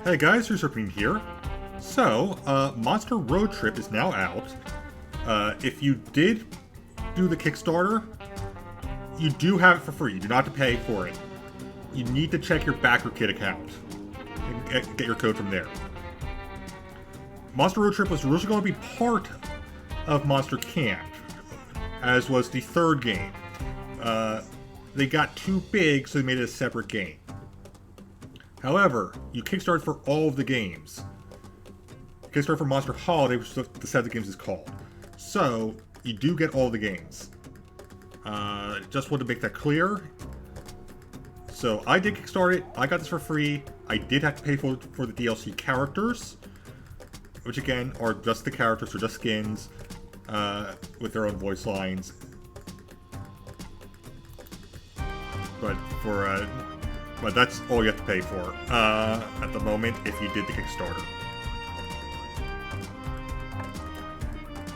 Hey guys, Usurping here. So, Monster Roadtrip is now out. If you did do the Kickstarter, you do have it for free. You do not have to pay for it. You need to check your BackerKit account and get your code from there. Monster Roadtrip was originally going to be part of Monster Camp, as was the third game. They got too big, so they made it a separate game. However, you kickstarted for all of the games. Kickstarter for Monster Holiday, which is the set of games is called. So, you do get all the games. Just wanted to make that clear. So, I did Kickstart it. I got this for free. I did have to pay for the DLC characters, which again are just the characters, or just skins, with their own voice lines. But that's all you have to pay for at the moment if you did the Kickstarter.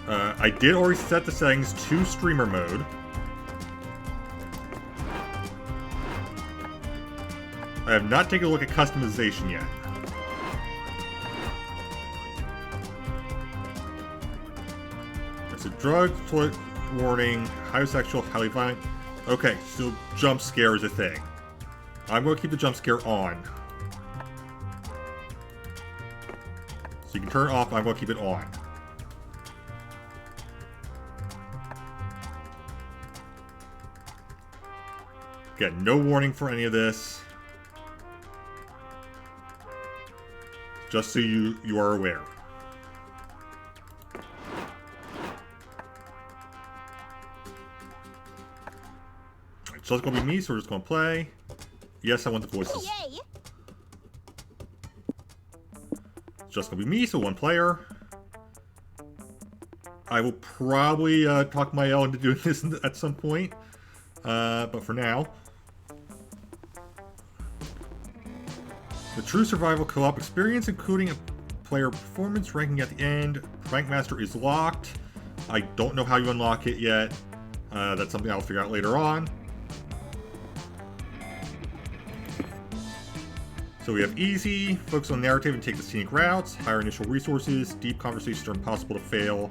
I did already set the settings to streamer mode. I have not taken a look at customization yet. It's a drug, toilet warning, highly sexual, highly violent. Okay, so jump scare is a thing. I'm going to keep the jump scare on. So you can turn it off, but I'm going to keep it on. Again, no warning for any of this. Just so you are aware. So it's going to be me, so we're just going to play. Yes, I want the voices. Yay! It's just going to be me, so one player. I will probably talk my L into doing this at some point. But for now. The true survival co-op experience, including a player performance ranking at the end. Rank Master is locked. I don't know how you unlock it yet. That's something I'll figure out later on. So we have easy, focus on narrative and take the scenic routes, higher initial resources, deep conversations are impossible to fail.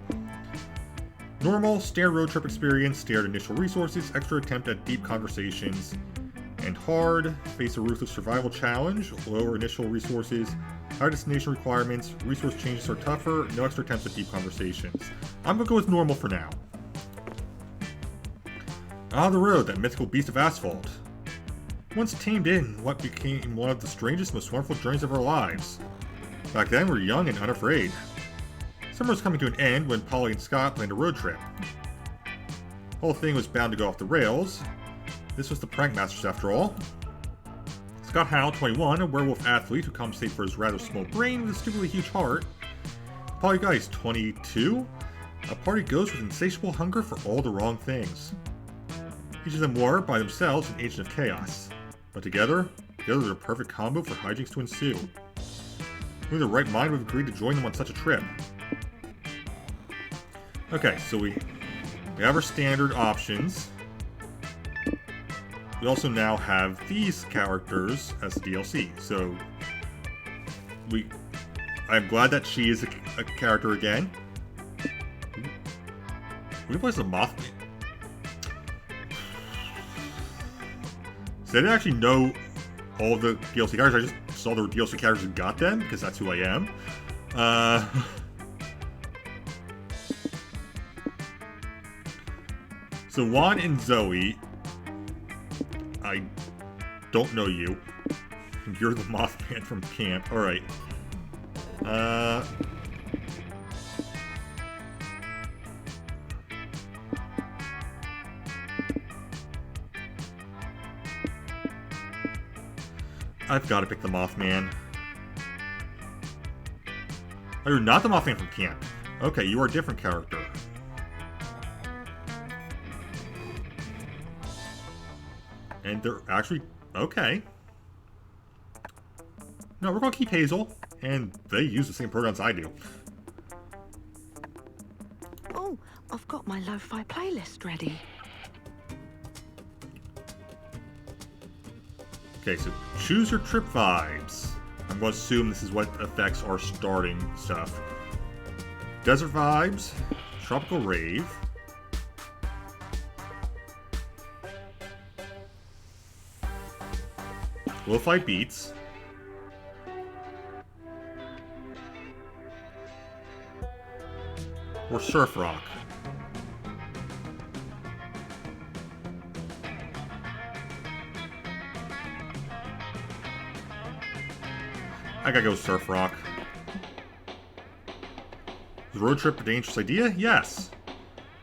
Normal, standard road trip experience, standard initial resources, extra attempt at deep conversations. And hard, face a ruthless survival challenge, lower initial resources, higher destination requirements, resource changes are tougher, no extra attempts at deep conversations. I'm gonna go with normal for now. On the road, that mythical beast of asphalt. Once tamed in what became one of the strangest, most wonderful journeys of our lives. Back then, we were young and unafraid. Summer was coming to an end when Polly and Scott planned a road trip. The whole thing was bound to go off the rails. This was the Prank Masters after all. Scott Howell, 21, a werewolf athlete who compensates for his rather small brain with a stupidly huge heart. Polly Geist, 22, a party ghost with insatiable hunger for all the wrong things. Each of them were, by themselves, an agent of chaos. But together was a perfect combo for hijinks to ensue. Who in the right mind would have agreed to join them on such a trip? Okay, so we have our standard options. We also now have these characters as the DLC, so I'm glad that she is a character again. We plays the Mothman. So I didn't actually know all the DLC characters, I just saw the DLC characters and got them, because that's who I am. So Juan and Zoe, I don't know you. You're the Mothman from camp. Alright. I've got to pick the Mothman. Oh, you're not the Mothman from camp. Okay, you are a different character. And they're actually... okay. No, we're going to keep Hazel. And they use the same programs I do. Oh, I've got my lo-fi playlist ready. Okay, so choose your trip vibes. I'm going to assume this is what affects our starting stuff. Desert Vibes, Tropical Rave, Lo-Fi Beats, or Surf Rock. I gotta go Surf Rock. Was road trip a dangerous idea? Yes.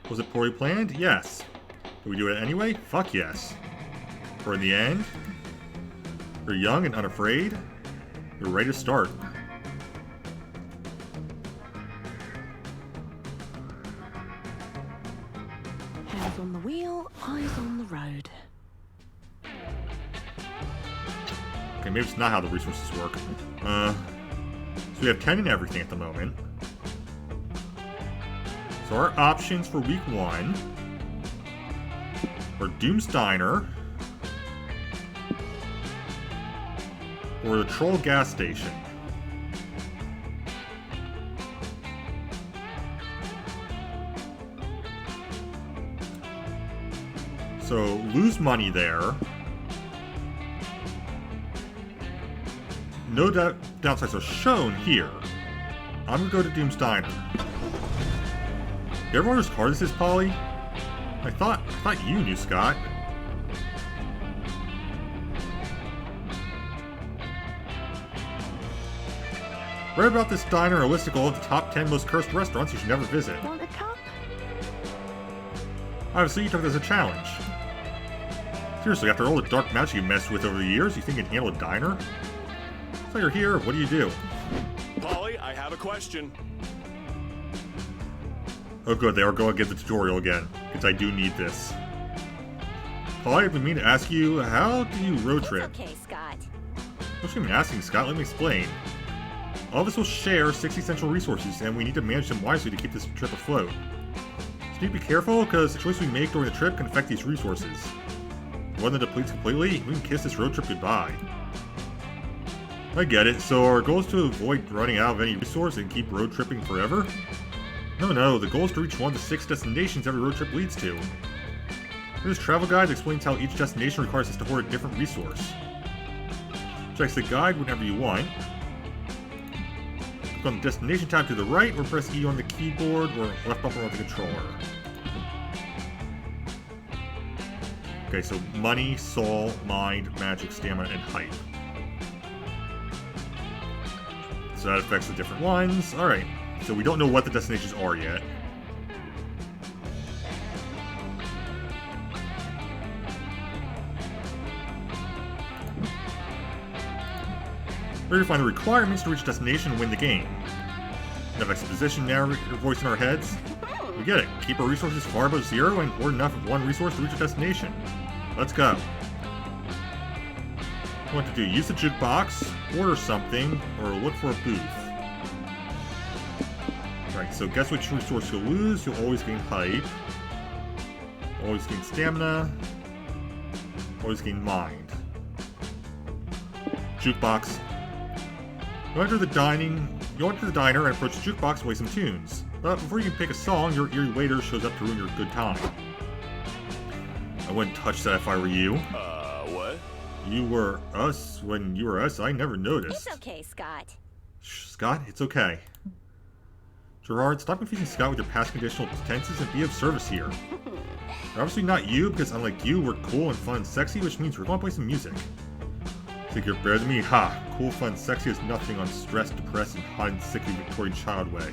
Was it poorly planned? Yes. Did we do it anyway? Fuck yes. For in the end, you're young and unafraid. You're ready to start. Hands on the wheel, eyes on the road. Okay, maybe it's not how the resources work. So we have 10 in everything at the moment. So our options for week 1 are Doom's Diner or the Troll gas station. So lose money there. No downsides are shown here. I'm gonna go to Doom's Diner. You ever wonder whose car this is, Polly? I thought you knew, Scott. Read about this diner and listed all of the top 10 most cursed restaurants you should never visit. Want a cup? Obviously, you took it as a challenge. Seriously, after all the dark magic you messed with over the years, you think you can handle a diner? So you're here, what do? Polly, I have a question. Oh good, they are going to get the tutorial again, because I do need this. Polly, I've been meaning to ask you, how do you road trip? It's okay, Scott. What should I be asking, Scott? Let me explain. All of us will share 60 essential resources, and we need to manage them wisely to keep this trip afloat. So you need to be careful, because the choice we make during the trip can affect these resources. If one that depletes completely, we can kiss this road trip goodbye. I get it, so our goal is to avoid running out of any resource and keep road tripping forever? No, the goal is to reach one of the 6 destinations every road trip leads to. This travel guide explains how each destination requires us to hoard a different resource. Check the guide whenever you want. Click on the destination tab to the right, or press E on the keyboard, or left bumper on the controller. Okay, so money, soul, mind, magic, stamina, and hype. So that affects the different ones. Alright, so we don't know what the destinations are yet. We're going to find the requirements to reach a destination and win the game. Enough exposition narrator voice in our heads. We get it. Keep our resources far above 0 and hoard enough of one resource to reach a destination. Let's go. What to do? Use the jukebox, order something, or look for a booth. Right, so guess which resource you'll lose. You'll always gain hype. Always gain stamina. Always gain mind. Jukebox. You enter the diner and approach the jukebox to play some tunes. But before you can pick a song, your eerie waiter shows up to ruin your good time. I wouldn't touch that if I were you. What? You were us when you were us. I never noticed. It's okay, Scott. Shh, Scott, it's okay. Gerard, stop confusing Scott with your past conditional tenses and be of service here. They're obviously not you, because unlike you, we're cool and fun and sexy, which means we're going to play some music. Think you're better than me? Ha! Cool, fun, sexy is nothing on stressed, depressed, and hot and sickly Victorian child way.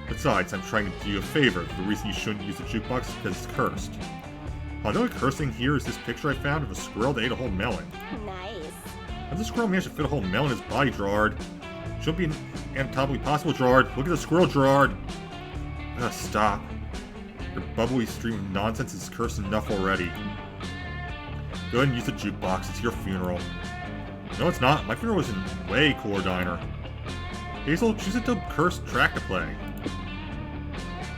Besides, I'm trying to do you a favor. The reason you shouldn't use the jukebox is because it's cursed. The only cursing here is this picture I found of a squirrel that ate a whole melon. Nice. How does a squirrel manage to fit a whole melon in his body, Gerard? Shouldn't be anatomically possible, Gerard. Look at the squirrel, Gerard. Ugh, stop. Your bubbly stream of nonsense is cursed enough already. Go ahead and use the jukebox. It's your funeral. No, it's not. My funeral was in way cooler diner. Hazel, choose a dope cursed track to play.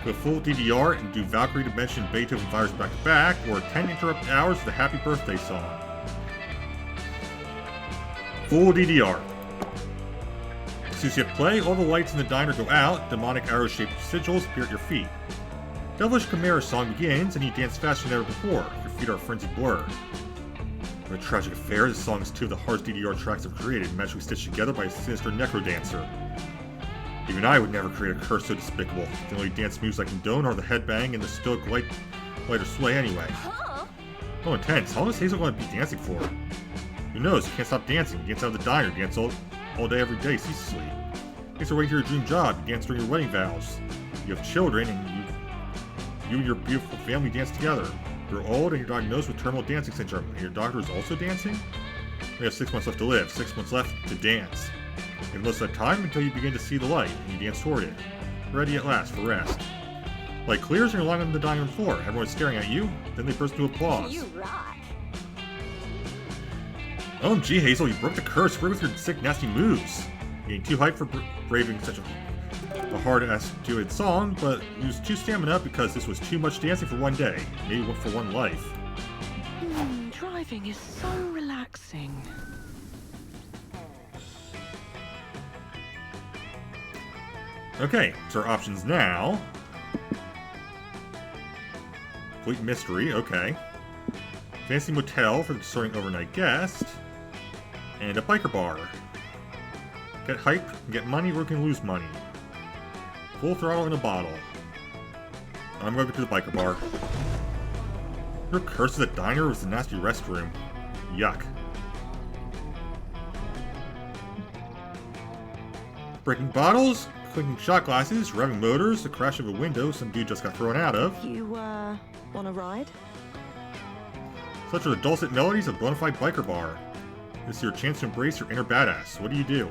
Go full DDR and do Valkyrie Dimension Beethoven Virus back to back, or 10 interrupted hours of the Happy Birthday song. Full DDR. As soon as you hit play, all the lights in the diner go out, demonic arrow-shaped sigils appear at your feet. Devilish Chimera song begins, and you dance faster than ever before. Your feet are a frenzied blur. In a tragic affair, this song is two of the hardest DDR tracks I've created, magically stitched together by a sinister necrodancer. Even I would never create a curse so despicable. The only dance moves I condone are the headbang and the stoic lighter sway anyway. Oh, intense. How long is Hazel going to be dancing for? Who knows? You can't stop dancing. You dance out of the diner. You dance all day, every day, ceaselessly. Thanks for waiting to your dream job. You dance during your wedding vows. You have children, and you and your beautiful family dance together. You're old, and you're diagnosed with terminal dancing syndrome. And your doctor is also dancing? We have 6 months left to live. 6 months left to dance. You have most of that time until you begin to see the light, and you dance toward it. Ready at last for rest. Light clears, and you're lying on the dining room floor. Everyone's staring at you. Then they burst into applause. You rock. OMG, Hazel, you broke the curse right with your sick, nasty moves. You ain't too hyped for braving such a hard-ass two-hit song, but you was too stamina up because this was too much dancing for one day. Maybe for one life. Driving is so relaxing. Okay, so our options now. Complete mystery, okay. Fancy motel for the discerning overnight guest. And a biker bar. Get hype, get money, or you can lose money. Full throttle in a bottle. I'm going to the biker bar. Your curse of the diner was the nasty restroom. Yuck. Breaking bottles, clinking shot glasses, revving motors, the crash of a window some dude just got thrown out of. You, want a ride? Such are the dulcet melodies of bona fide biker bar. This is your chance to embrace your inner badass. What do you do?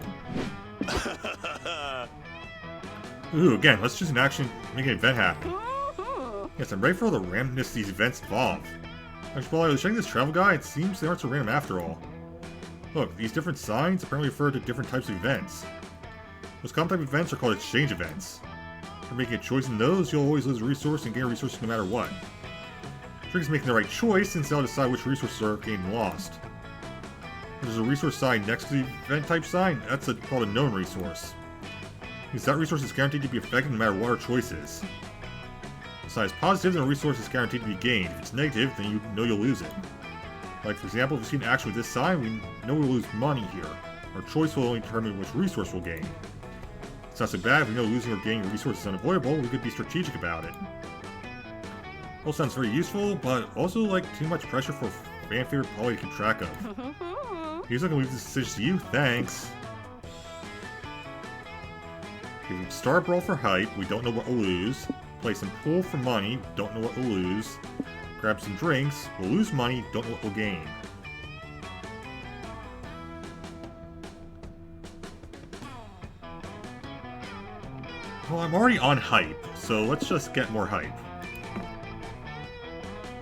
Ooh, again, let's choose an action, make an event happen. Yes, I'm ready for all the randomness these events involve. Actually, while I was checking this travel guide, it seems they aren't so random after all. Look, these different signs apparently refer to different types of events. Most common type of events are called exchange events. If you're making a choice in those, you'll always lose a resource and gain resources no matter what. The trick is making the right choice, since they'll decide which resources are gained and lost. If there's a resource sign next to the event type sign, that's called a known resource. Because that resource is guaranteed to be affected no matter what our choice is. If the sign is positive, then a resource is guaranteed to be gained. If it's negative, then you know you'll lose it. Like, for example, if we see an action with this sign, we know we'll lose money here. Our choice will only determine which resource we'll gain. It's not so bad. If we know losing or gaining a resource is unavoidable, we could be strategic about it. All sounds very useful, but also like too much pressure for fan favorite Polly to keep track of. He's not gonna leave this decision to you, thanks. Okay, Star Brawl for hype, we don't know what we'll lose. Play some pool for money, don't know what we'll lose. Grab some drinks, we'll lose money, don't know what we'll gain. Well, I'm already on hype, so let's just get more hype.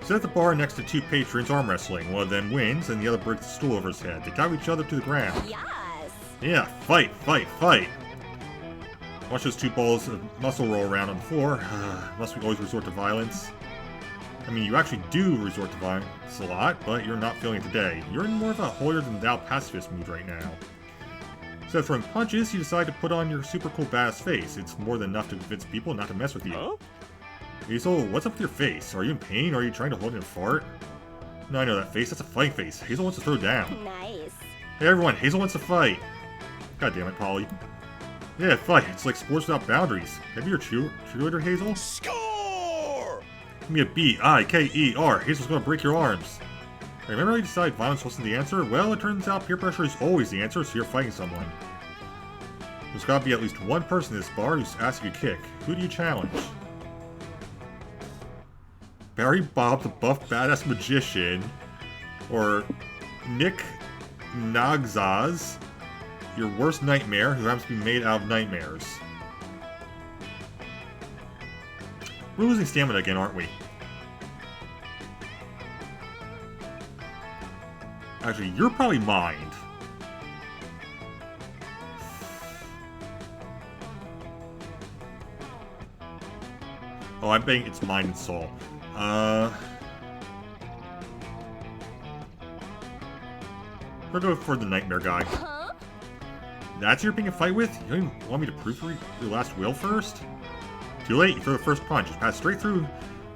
Sit at the bar next to two patrons arm wrestling. One of them wins, and the other breaks the stool over his head. They tie each other to the ground. Yes! Yeah, fight, fight, fight! Watch those two balls of muscle roll around on the floor. Must we always resort to violence? I mean, you actually do resort to violence a lot, but you're not feeling it today. You're in more of a holier-than-thou pacifist mood right now. Instead of throwing punches, you decide to put on your super cool badass face. It's more than enough to convince people not to mess with you. Huh? Hazel, what's up with your face? Are you in pain? Are you trying to hold in a fart? No, I know that face. That's a fighting face. Hazel wants to throw down. Nice. Hey everyone, Hazel wants to fight. God damn it, Polly. Yeah, fight. It's like sports without boundaries. Have you your cheerleader, Hazel? Score! Give me a B-I-K-E-R. Hazel's gonna break your arms. Hey, remember how you decided violence wasn't the answer? Well, it turns out peer pressure is always the answer, so you're fighting someone. There's gotta be at least one person in this bar who's asking you to kick. Who do you challenge? Barry Bob, the buff badass magician, or Nick Nagzaz, your worst nightmare, who happens to be made out of nightmares. We're losing stamina again, aren't we? Actually, you're probably mind. Oh, I'm betting it's mind and soul. We'll go for the nightmare guy. That's who you're picking a fight with? You don't even want me to proofread your last will first? Too late, you throw the first punch. It passes straight through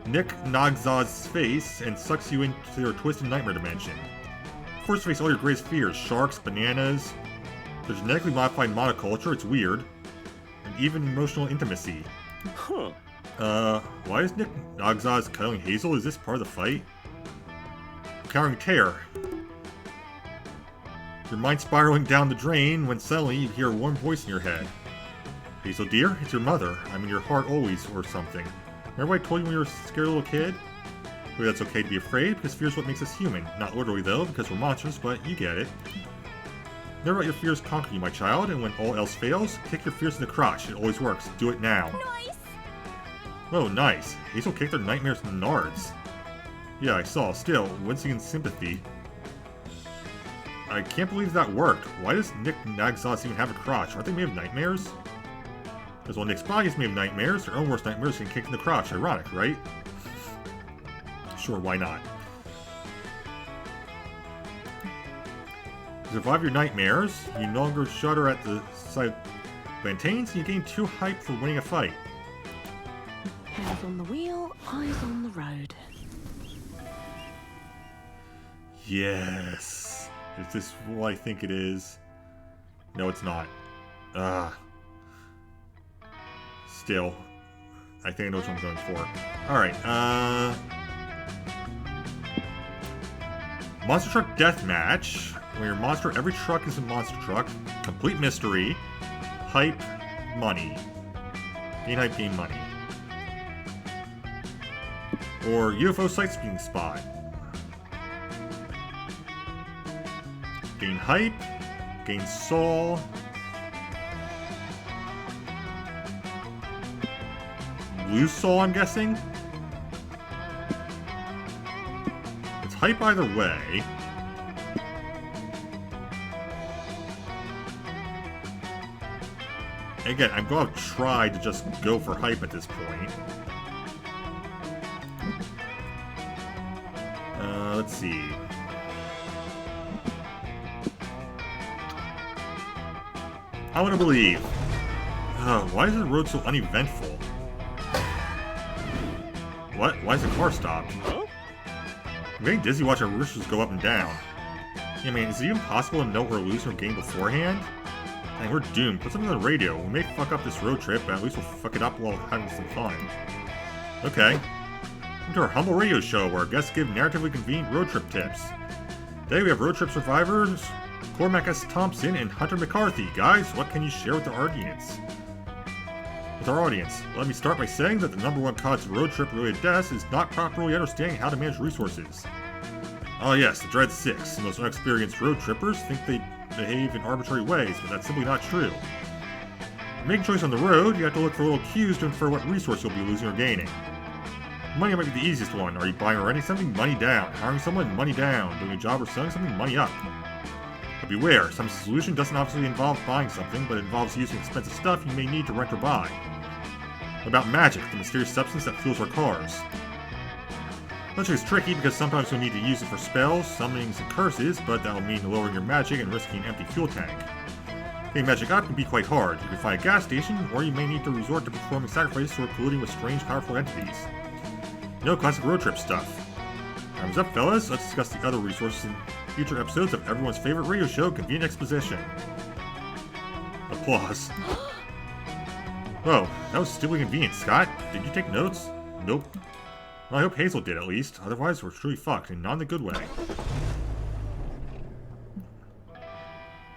Nick Nagzaz's face and sucks you into your twisted nightmare dimension. Force to face all your greatest fears. Sharks, bananas, the genetically modified monoculture, it's weird, and even emotional intimacy. Huh. Why is Nick Nagzaz cuddling Hazel? Is this part of the fight? Cowering terror. Your mind spiraling down the drain when suddenly you hear a warm voice in your head. Hazel dear, it's your mother. I'm in your heart always, or something. Remember what I told you when you were a scared little kid? Well, that's okay to be afraid, because fear is what makes us human. Not literally though, because we're monsters, but you get it. Never let your fears conquer you, my child, and when all else fails, kick your fears in the crotch. It always works. Do it now. Nice! Oh, nice. Hazel kicked their nightmares in the nards. Yeah, I saw. Still, wincing in sympathy. I can't believe that worked. Why does Nick Nagzaz even have a crotch? Aren't they made of nightmares? Because while Nick's body is made of nightmares, their own worst nightmares get kicked in the crotch. Ironic, right? Sure, why not? To survive your nightmares, you no longer shudder at the sight of plantains, and you gain 2 hype for winning a fight. Hands on the wheel, eyes on the road. Yes. Is this what I think it is? No, it's not. Still, I think I know which one I'm going for. Alright, Monster Truck Deathmatch. When you're a monster, every truck is a monster truck. Complete mystery. Hype, money. Gain hype, gain money. Or UFO sightseeing spot. Gain hype, gain soul. Lose soul, I'm guessing? It's hype either way. Again, I'm going to try to just go for hype at this point. Let's see. I want to believe. Why is the road so uneventful? What? Why is the car stopped? Huh? I'm getting dizzy watching our roosters go up and down. Yeah, man, is it even possible to know we're losing a game beforehand? Dang, we're doomed. Put something on the radio. We may fuck up this road trip, but at least we'll fuck it up while having some fun. Okay. Welcome to our humble radio show, where our guests give narratively convenient road trip tips. Today we have road trip survivors Cormac S. Thompson and Hunter McCarthy. Guys, what can you share with our audience? Let me start by saying that the #1 cause of road trip related deaths is not properly understanding how to manage resources. Oh yes, the Dread 6. The most unexperienced road trippers think they behave in arbitrary ways, but that's simply not true. To make a choice on the road, you have to look for little cues to infer what resource you'll be losing or gaining. Money might be the easiest one. Are you buying or renting something? Money down. Hiring someone? Money down. Doing a job or selling something? Money up. But beware, some solution doesn't obviously involve buying something, but it involves using expensive stuff you may need to rent or buy. What about magic, the mysterious substance that fuels our cars? Magic is tricky because sometimes you'll need to use it for spells, summonings, and curses, but that'll mean lowering your magic and risking an empty fuel tank. Getting magic up can be quite hard. You can find a gas station, or you may need to resort to performing sacrifices or colluding with strange, powerful entities. You know, classic road trip stuff. Time's up, fellas. Let's discuss the other resources in future episodes of everyone's favorite radio show, Convenient Exposition. Applause. Whoa, that was stupidly convenient. Scott, did you take notes? Nope. Well, I hope Hazel did, at least. Otherwise, we're truly fucked, and not in the good way.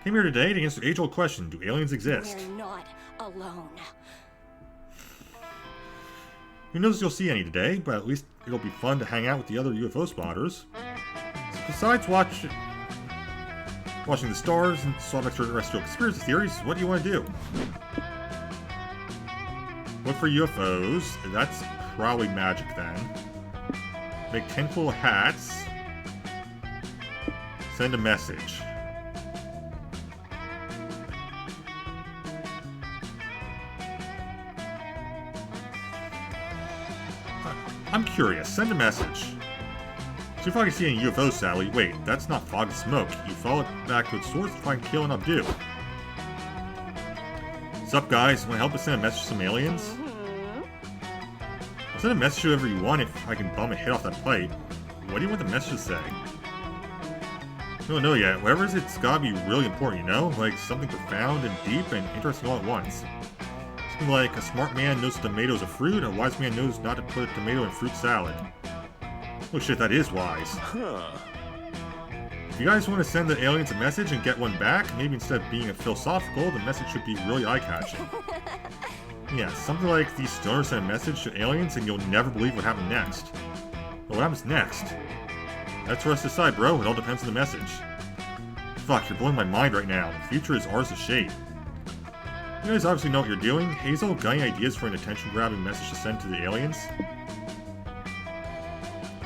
Came here today to answer the age-old question, do aliens exist? We're not alone. Who knows if you'll see any today, but at least it'll be fun to hang out with the other UFO spotters. Besides watching the stars and solve extraterrestrial conspiracy theories, what do you want to do? Look for UFOs. That's probably magic then. Make 10 cool hats. Send a message. I'm curious. Send a message. See if I can see any UFOs, Sally. Wait, that's not fog and smoke. You follow it back with source to try and kill and undo. What's up, guys? Want to help us send a message to some aliens? I'll send a message to whoever you want if I can bum a hit off that pipe. What do you want the message to say? I don't know yet. Whatever it is, it's gotta be really important, you know? Like something profound and deep and interesting all at once. Something like a smart man knows a tomato is a fruit, and a wise man knows not to put a tomato in fruit salad. Oh shit, that is wise. Huh. If you guys want to send the aliens a message and get one back, maybe instead of being a philosophical, the message should be really eye-catching. Yeah, something like these stoners send a message to aliens and you'll never believe what happened next. But what happens next? That's for us to decide, bro. It all depends on the message. Fuck, you're blowing my mind right now. The future is ours to shape. You guys obviously know what you're doing. Hazel, got any ideas for an attention-grabbing message to send to the aliens?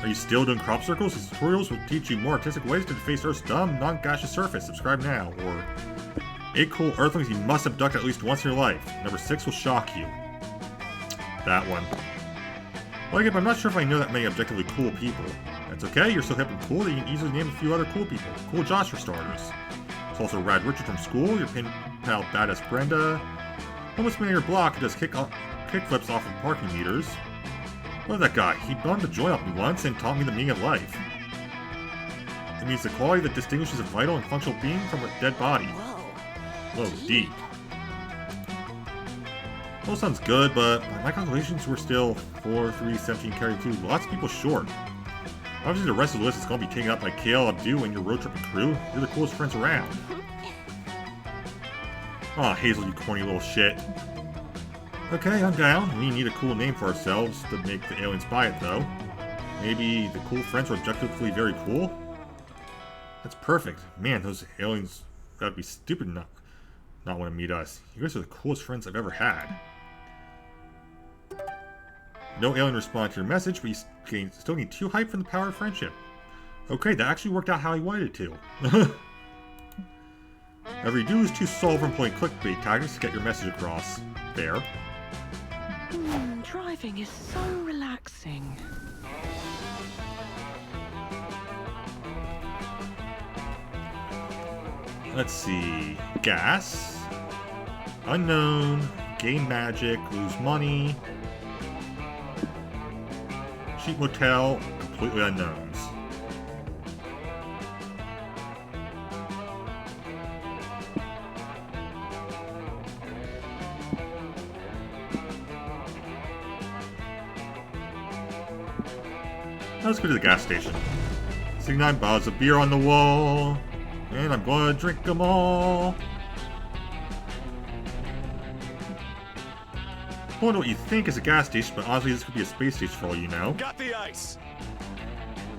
Are you still doing crop circles? These tutorials will teach you more artistic ways to deface Earth's dumb, non-gaseous surface. Subscribe now. Or 8 cool Earthlings you must abduct at least once in your life. Number 6 will shock you. That one. Like it, but I'm not sure if I know that many objectively cool people. That's okay, you're so hip and cool that you can easily name a few other cool people. Cool Josh for starters. There's also Rad Richard from school, your pin pal Badass Brenda. Homeless man on your block who does kickflips off of parking meters. Love that guy. He bummed a joint off me once and taught me the meaning of life. It means the quality that distinguishes a vital and functional being from a dead body. Whoa, deep. Well, sounds good, but by my calculations, we're still 4, 3, 17, carry 2. Lots of people short. Obviously, the rest of the list is going to be taken up by Kale, Abdu, and your road tripping crew. You're the coolest friends around. Aw, Hazel, you corny little shit. Okay, I'm down. We need a cool name for ourselves to make the aliens buy it, though. Maybe the cool friends are objectively very cool? That's perfect. Man, those aliens gotta be stupid not want to meet us. You guys are the coolest friends I've ever had. No alien responded to your message, but you still need 2 hype from the power of friendship. Okay, that actually worked out how I wanted it to. Whatever you do is 2 solve and employing clickbait tactics to get your message across. Fair. Driving is so relaxing. Let's see. Gas. Unknown. Gain magic. Lose money. Cheap motel. Completely unknowns. Let's go to the gas station. 69 bottles of beer on the wall. And I'm gonna drink them all. I don't know what you think is a gas station, but honestly this could be a space station for all you know. Got the ice.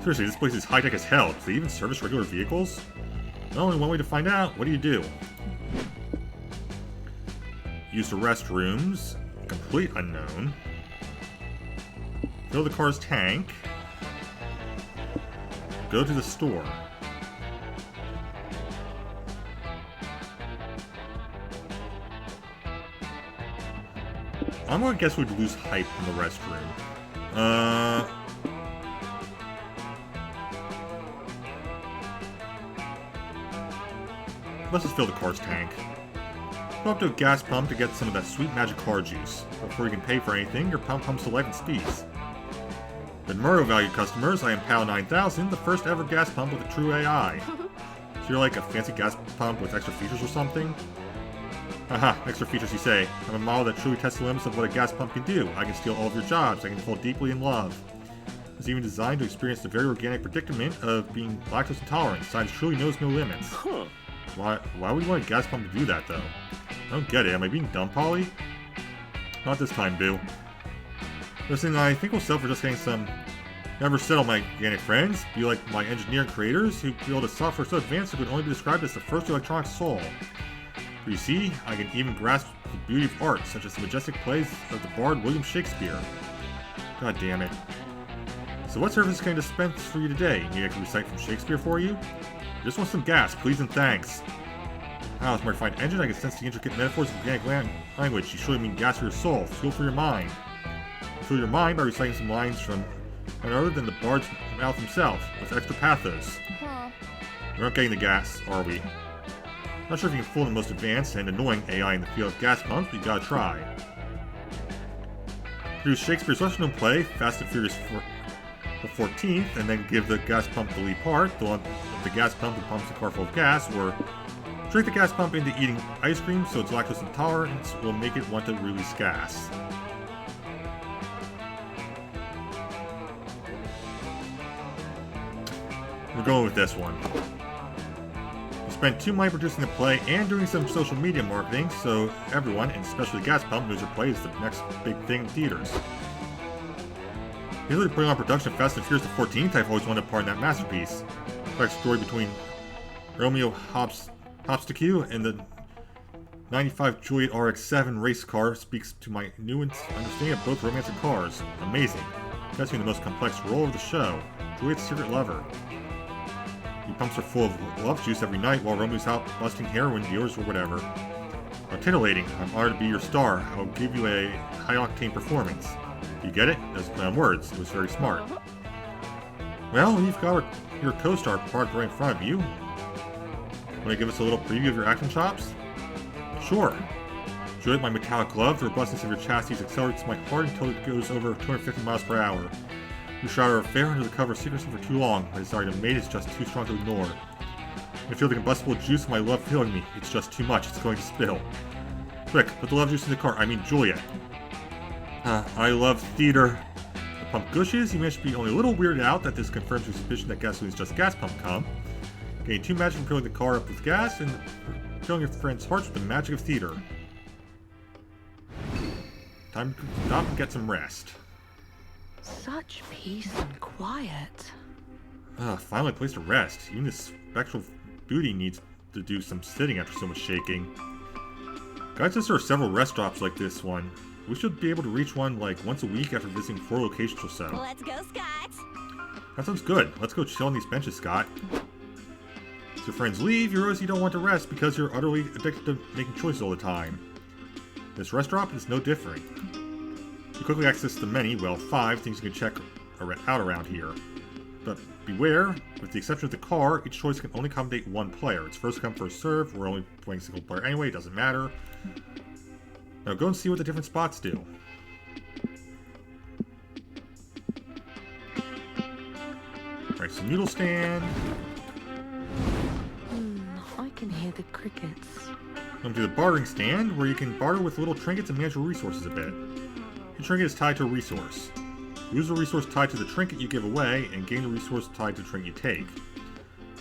Seriously, this place is high-tech as hell. Do they even service regular vehicles? Well, only one way to find out. What do? Use the restrooms. Complete unknown. Fill the car's tank. Go to the store. I'm gonna guess we'd lose hype in the restroom. Let's just fill the car's tank. Go up to a gas pump to get some of that sweet magic car juice. Before you can pay for anything, your pump comes to life and speeds. But Murrow valued customers, I am PAL 9000, the first ever gas pump with a true AI. So you're like a fancy gas pump with extra features or something? Haha, extra features you say. I'm a model that truly tests the limits of what a gas pump can do. I can steal all of your jobs, I can fall deeply in love. It's even designed to experience the very organic predicament of being lactose intolerant. Science truly knows no limits. Huh. Why would you want a gas pump to do that, though? I don't get it. Am I being dumb, Polly? Not this time, Boo. Listen, I think we'll settle for just getting some... Never settle, my organic friends. Be like my engineer and creators who build a software so advanced it could only be described as the first electronic soul. For you see, I can even grasp the beauty of art, such as the majestic plays of the bard William Shakespeare. God damn it. So what service can I dispense for you today? Need I can recite from Shakespeare for you? Just want some gas, please and thanks. Wow, with my refined engine, I can sense the intricate metaphors of organic language. You surely mean gas for your soul, fuel for your mind. Fuel your mind by reciting some lines from none other than the bard's mouth himself, with extra pathos. We aren't getting the gas, are we? Not sure if you can fool the most advanced and annoying AI in the field of gas pumps, but you gotta try. Produce Shakespeare's lesser-known play, Fast and Furious the 14th, and then give the gas pump the lead part, the one with the gas pump that pumps a car full of gas, or trick the gas pump into eating ice cream so its lactose intolerance will make it want to release gas. We're going with this one. We spent 2 money producing the play and doing some social media marketing, so everyone, and especially Gas Pump, knows your play is the next big thing in theaters. Usually putting on production of Fast and Furious the 14th, I've always wanted a part in that masterpiece. The complex story between Romeo Hopstick and the 95 Juliet RX-7 race car speaks to my new understanding of both romance and cars. Amazing. That's the most complex role of the show. Juliet's secret lover. He pumps her full of love juice every night while Romeo's out busting heroin dealers or whatever. Titillating. I'm honored to be your star. I'll give you a high-octane performance. You get it? Those play on words. It was very smart. Well, you've got your co-star parked right in front of you. Want to give us a little preview of your action chops? Sure. Juliet, my metallic glove, the robustness of your chassis accelerates my heart until it goes over 250 miles per hour. You shroud our affair under the cover of secrecy for too long. My desire to mate is just too strong to ignore. I feel the combustible juice of my love filling me. It's just too much. It's going to spill. Quick, put the love juice in the car. I mean Juliet. I love theater. The pump gushes. You may be only a little weirded out that this confirms your suspicion that gasoline is just gas pump cum. Getting too magic from filling the car up with gas and filling your friends' hearts with the magic of theater. Time to stop and get some rest. Such peace and quiet. Finally a place to rest. Even this spectral booty needs to do some sitting after so much shaking. Guys, there are several rest stops like this one. We should be able to reach one like once a week after visiting 4 locations or so. Let's go, Scott! That sounds good. Let's go chill on these benches, Scott. As your friends leave, you realize you don't want to rest because you're utterly addicted to making choices all the time. This rest stop is no different. You quickly access the many, well, 5 things you can check out around here. But beware, with the exception of the car, each choice can only accommodate 1 player. It's first come, first serve. We're only playing single player anyway, it doesn't matter. Now go and see what the different spots do. Alright, so noodle stand. I can hear the crickets. Come to the bartering stand, where you can barter with little trinkets and manage your resources a bit. Each trinket is tied to a resource. Lose a resource tied to the trinket you give away, and gain a resource tied to the trinket you take.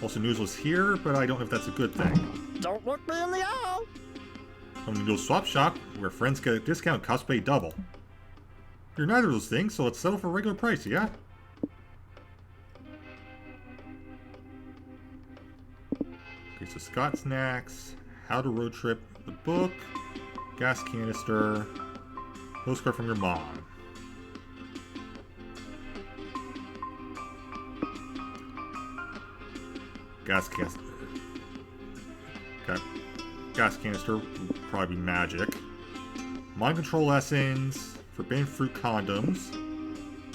Also, Noodle is here, but I don't know if that's a good thing. Don't look me in the eye! Come to Noodle Swap Shop, where friends get a discount and costs pay double. You're neither of those things, so let's settle for a regular price, yeah? Okay, so Scott Snacks, How to Road Trip, the book, gas canister, postcard from your mom. Gas canister. Okay. Gas canister would probably be magic. Mind control lessons. Forbidden fruit condoms.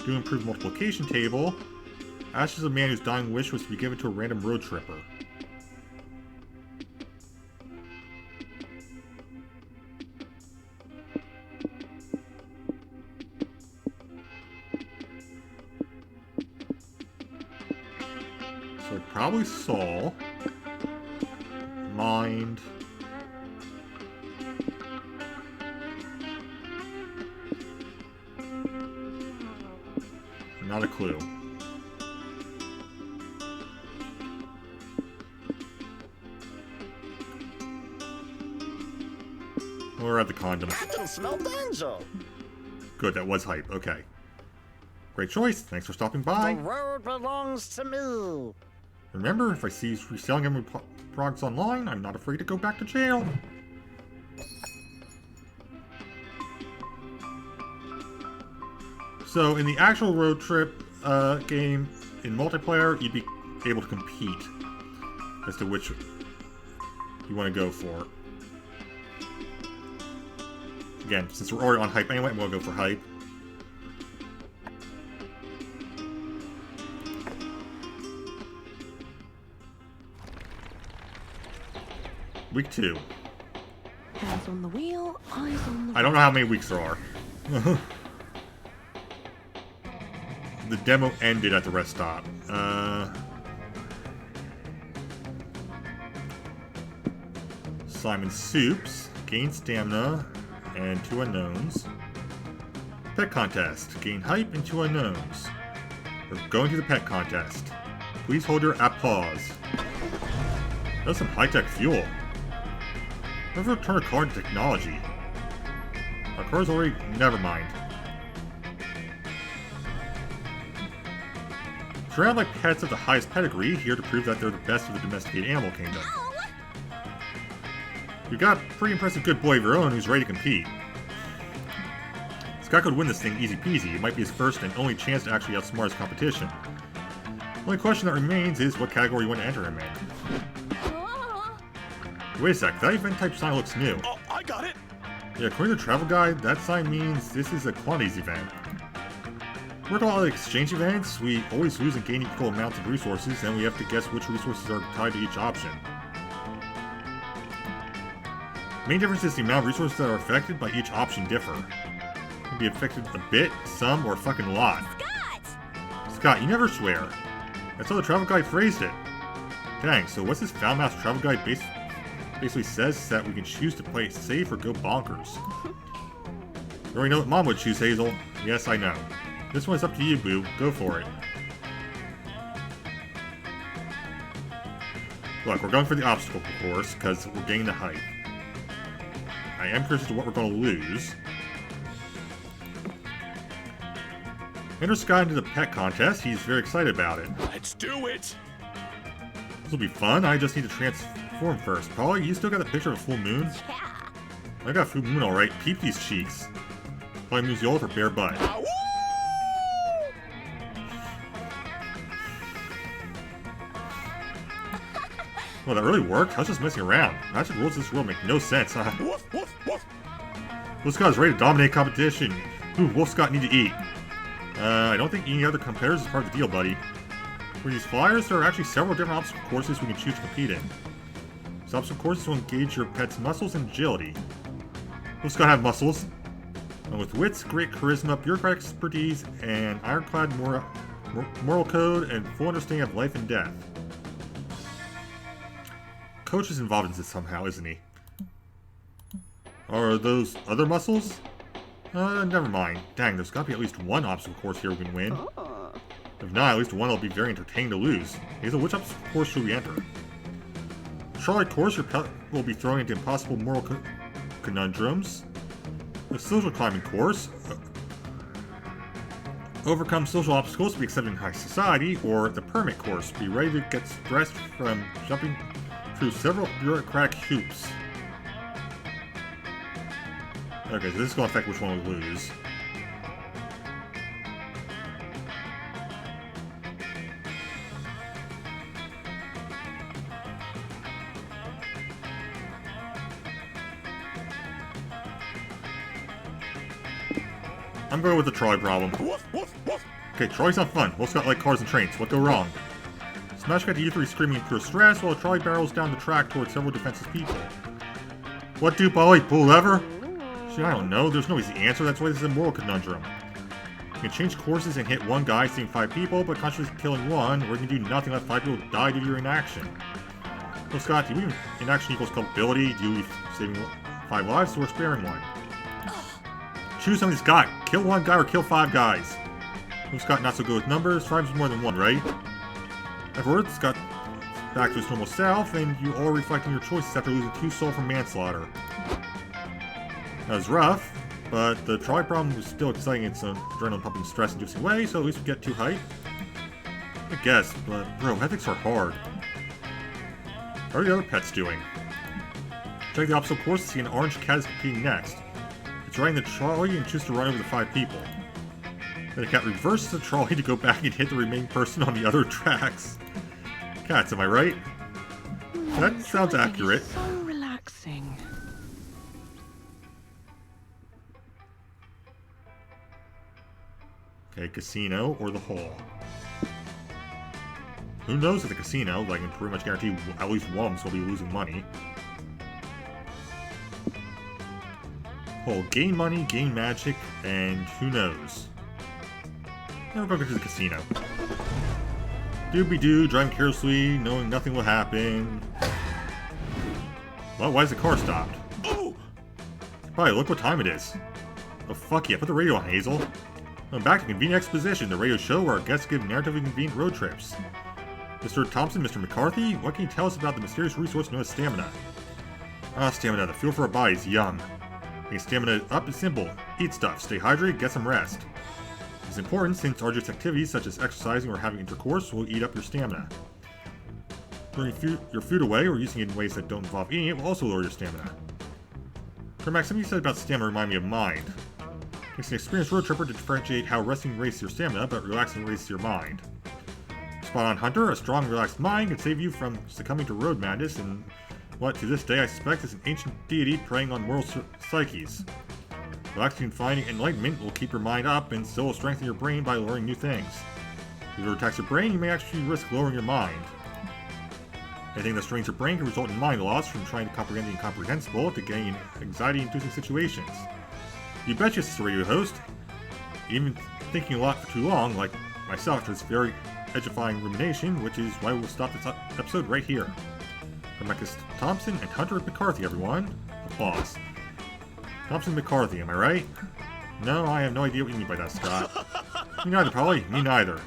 Do improve multiplication table. Ashes of a man whose dying wish was to be given to a random road tripper. So probably Saul. Mind. Not a clue. We're at the condom. I can smell danger! Good, that was hype. Okay. Great choice. Thanks for stopping by. The road belongs to me! Remember, if I see you reselling any products online, I'm not afraid to go back to jail. So, in the actual road trip game, in multiplayer, you'd be able to compete as to which you want to go for. Again, since we're already on hype anyway, I'm going to go for hype. Week 2. Hands on the wheel, eyes on the... I don't know how many weeks there are. The demo ended at the rest stop. Simon Soups. Gain stamina and 2 unknowns. Pet contest. Gain hype and 2 unknowns. We're going to the pet contest. Please hold your applause. That's some high-tech fuel. Never turn a car into technology. Our car's already... Never mind. Surrounded by pets of the highest pedigree, here to prove that they're the best of the domesticated animal kingdom. You've got a pretty impressive good boy of your own who's ready to compete. Scott could win this thing easy peasy. It might be his first and only chance to actually outsmart his competition. The only question that remains is what category you want to enter him in. Wait a sec, that event type sign looks new. Oh, I got it! Yeah, according to the travel guide, that sign means this is a quantities event. We're to all the exchange events, we always lose and gain equal amounts of resources, and we have to guess which resources are tied to each option. The main difference is the amount of resources that are affected by each option differ. It can be affected a bit, some, or a fucking lot. Scott, you never swear. That's how the travel guide phrased it. Dang, so what's this foul mouse travel guide basically says is that we can choose to play it safe or go bonkers. You already know what Mom would choose, Hazel. Yes, I know. This one's up to you, Boo. Go for it. Look, we're going for the obstacle course, because we're getting the hype. I am curious as to what we're going to lose. Enter Scott into the pet contest. He's very excited about it. Let's do it! This will be fun. I just need to transform first. Probably, you still got the picture of a full moon? Yeah. I got a full moon alright. Peep these cheeks. Probably moves you all with her bare butt. Woo! Well, that really worked? I was just messing around. Magic rules of this world make no sense, huh? Woof, woof, woof. Wolf Scott is ready to dominate competition. Ooh, Wolf Scott need to eat. I don't think any other competitors is part of the deal, buddy. For these flyers, there are actually several different obstacle courses we can choose to compete in. These obstacle courses will engage your pet's muscles and agility. Wolf Scott have muscles. And with wits, great charisma, bureaucratic expertise, and ironclad moral code, and full understanding of life and death. Coach is involved in this somehow, isn't he? Are those other muscles? Never mind. Dang, there's gotta be at least one obstacle course here we can win. If not, at least one will be very entertaining to lose. Hazel, which obstacle course should we enter? Charlotte course, your pet will be thrown into impossible moral conundrums. The social climbing course. Overcome social obstacles to be accepted in high society. Or the permit course. Be ready to get stressed from jumping through several bureaucratic hoops. Okay, so this is going to affect which one we lose. I'm going with the trolley problem. Woof, woof, woof. Okay, trolley's not fun. Wolf's got like cars and trains. What go wrong? Smash got E3 screaming in pure stress while the trolley barrels down the track towards several defenseless people. What do, Polly? Pull lever? See, I don't know. There's no easy answer. That's why this is a moral conundrum. You can change courses and hit one guy, saving 5 people, but consciously killing one, or you can do nothing, let 5 people die due to your inaction. So, Scott, do you believe inaction equals culpability? Do you believe saving 5 lives or sparing one? Choose something, Scott. Kill one guy or kill 5 guys. So, Scott, not so good with numbers. 5 is more than 1, right? Afterwards, Scott back to his normal self, and you all reflecting your choices after losing 2 souls from manslaughter. That was rough, but the trolley problem was still exciting in some adrenaline-pumping, stress-inducing way, so at least we get 2 hype. I guess, but bro, ethics are hard. How are the other pets doing? Check the obstacle course to see an orange cat is competing next. It's riding the trolley and choose to run over the 5 people. Then the cat reverses the trolley to go back and hit the remaining person on the other tracks. Cats, am I right? That sounds accurate. So relaxing. Okay, casino or the hall. Who knows at the casino, like, I can pretty much guarantee at least one of us will be losing money. We'll gain money, gain magic, and who knows. Now we're going to the casino. Doobie-doo, driving carelessly, knowing nothing will happen. Well, why is the car stopped? Oh! Probably look what time it is. Oh fuck yeah, put the radio on, Hazel. I'm back to Convenient Exposition, the radio show where our guests give narratively convenient road trips. Mr. Thompson, Mr. McCarthy, what can you tell us about the mysterious resource known as stamina? Stamina, the fuel for our bodies, yum. Getting stamina up is simple. Eat stuff, stay hydrated, get some rest. It's important since arduous activities such as exercising or having intercourse will eat up your stamina. Throwing your food away or using it in ways that don't involve eating it will also lower your stamina. Max, something you said about stamina remind me of mind. It takes an experienced road tripper to differentiate how resting raises your stamina, but relaxing raises your mind. Spot on, Hunter, a strong, relaxed mind can save you from succumbing to road madness and what, to this day, I suspect is an ancient deity preying on moral psyches. Relaxing and finding enlightenment will keep your mind up and still strengthen your brain by learning new things. If it attacks your brain, you may actually risk lowering your mind. Anything that strains your brain can result in mind loss, from trying to comprehend the incomprehensible to getting in anxiety-inducing situations. You betcha, Sister Radio Host. Even thinking a lot for too long, like myself, is very edifying rumination, which is why we'll stop this episode right here. From Marcus Thompson and Hunter McCarthy, everyone. Applause. Thompson McCarthy, am I right? No, I have no idea what you mean by that, Scott. Me neither, Polly. Me neither.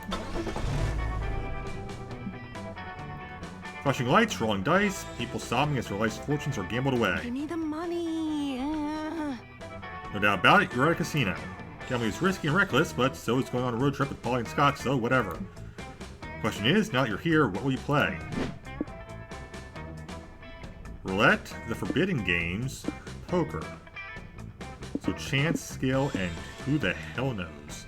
Flashing lights, rolling dice, people sobbing as their life's fortunes are gambled away. Give me the money. No doubt about it, you're at a casino. Gambling is risky and reckless, but so is going on a road trip with Polly and Scott, so whatever. Question is, now that you're here, what will you play? Roulette, the Forbidden Games, Poker. So chance, skill, and who the hell knows?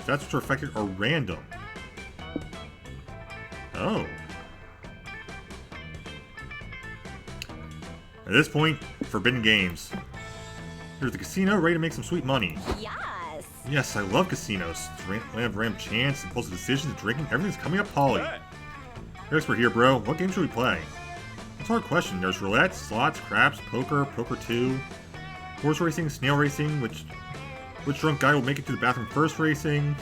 That's what's affected are random. Oh. At this point, Forbidden Games. Here's the casino, ready to make some sweet money. Yes! Yes, I love casinos. It's land of random chance, impulsive decisions, drinking, everything's coming up, Polly. Bet. You're expert here, bro. What game should we play? It's a hard question. There's roulette, slots, craps, poker, poker 2, horse racing, snail racing, which drunk guy will make it to the bathroom first racing.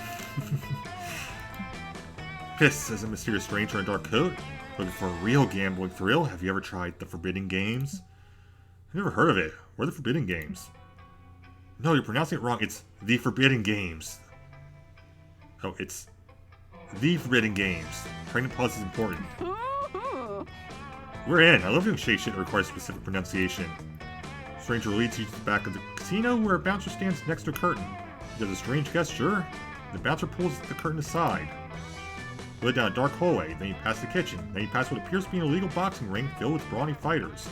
Piss as a mysterious stranger in a dark coat. Looking for a real gambling thrill. Have you ever tried the Forbidden Games? I've never heard of it. What are the Forbidden Games? No, you're pronouncing it wrong. It's the Forbidden Games. Oh, it's the Forbidden Games. Pregnant pause is important. We're in. I love doing shake shit that requires specific pronunciation. Stranger leads you to the back of the casino where a bouncer stands next to a curtain. He does a strange gesture. The bouncer pulls the curtain aside. You lead down a dark hallway, then you pass the kitchen, then you pass what appears to be an illegal boxing ring filled with brawny fighters.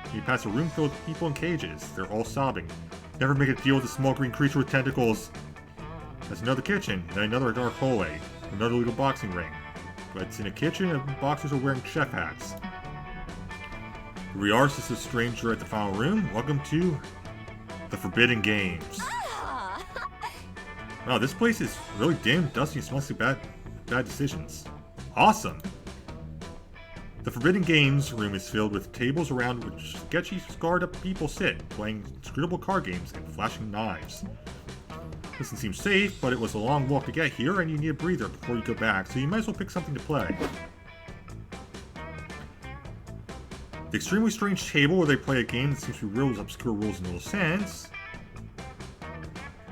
Then you pass a room filled with people in cages. They're all sobbing. Never make a deal with a small green creature with tentacles. There's another kitchen, then another dark hallway, another illegal boxing ring. But it's in a kitchen and the boxers are wearing chef hats. Here we are, Sister Stranger at the final room. Welcome to the Forbidden Games. Wow, this place is really dim, dusty, and smells like bad decisions. Awesome! The Forbidden Games room is filled with tables around which sketchy, scarred-up people sit, playing inscrutable card games and flashing knives. Doesn't seem safe, but it was a long walk to get here, and you need a breather before you go back, so you might as well pick something to play. The extremely strange table where they play a game that seems to be riddled with obscure rules and little sense.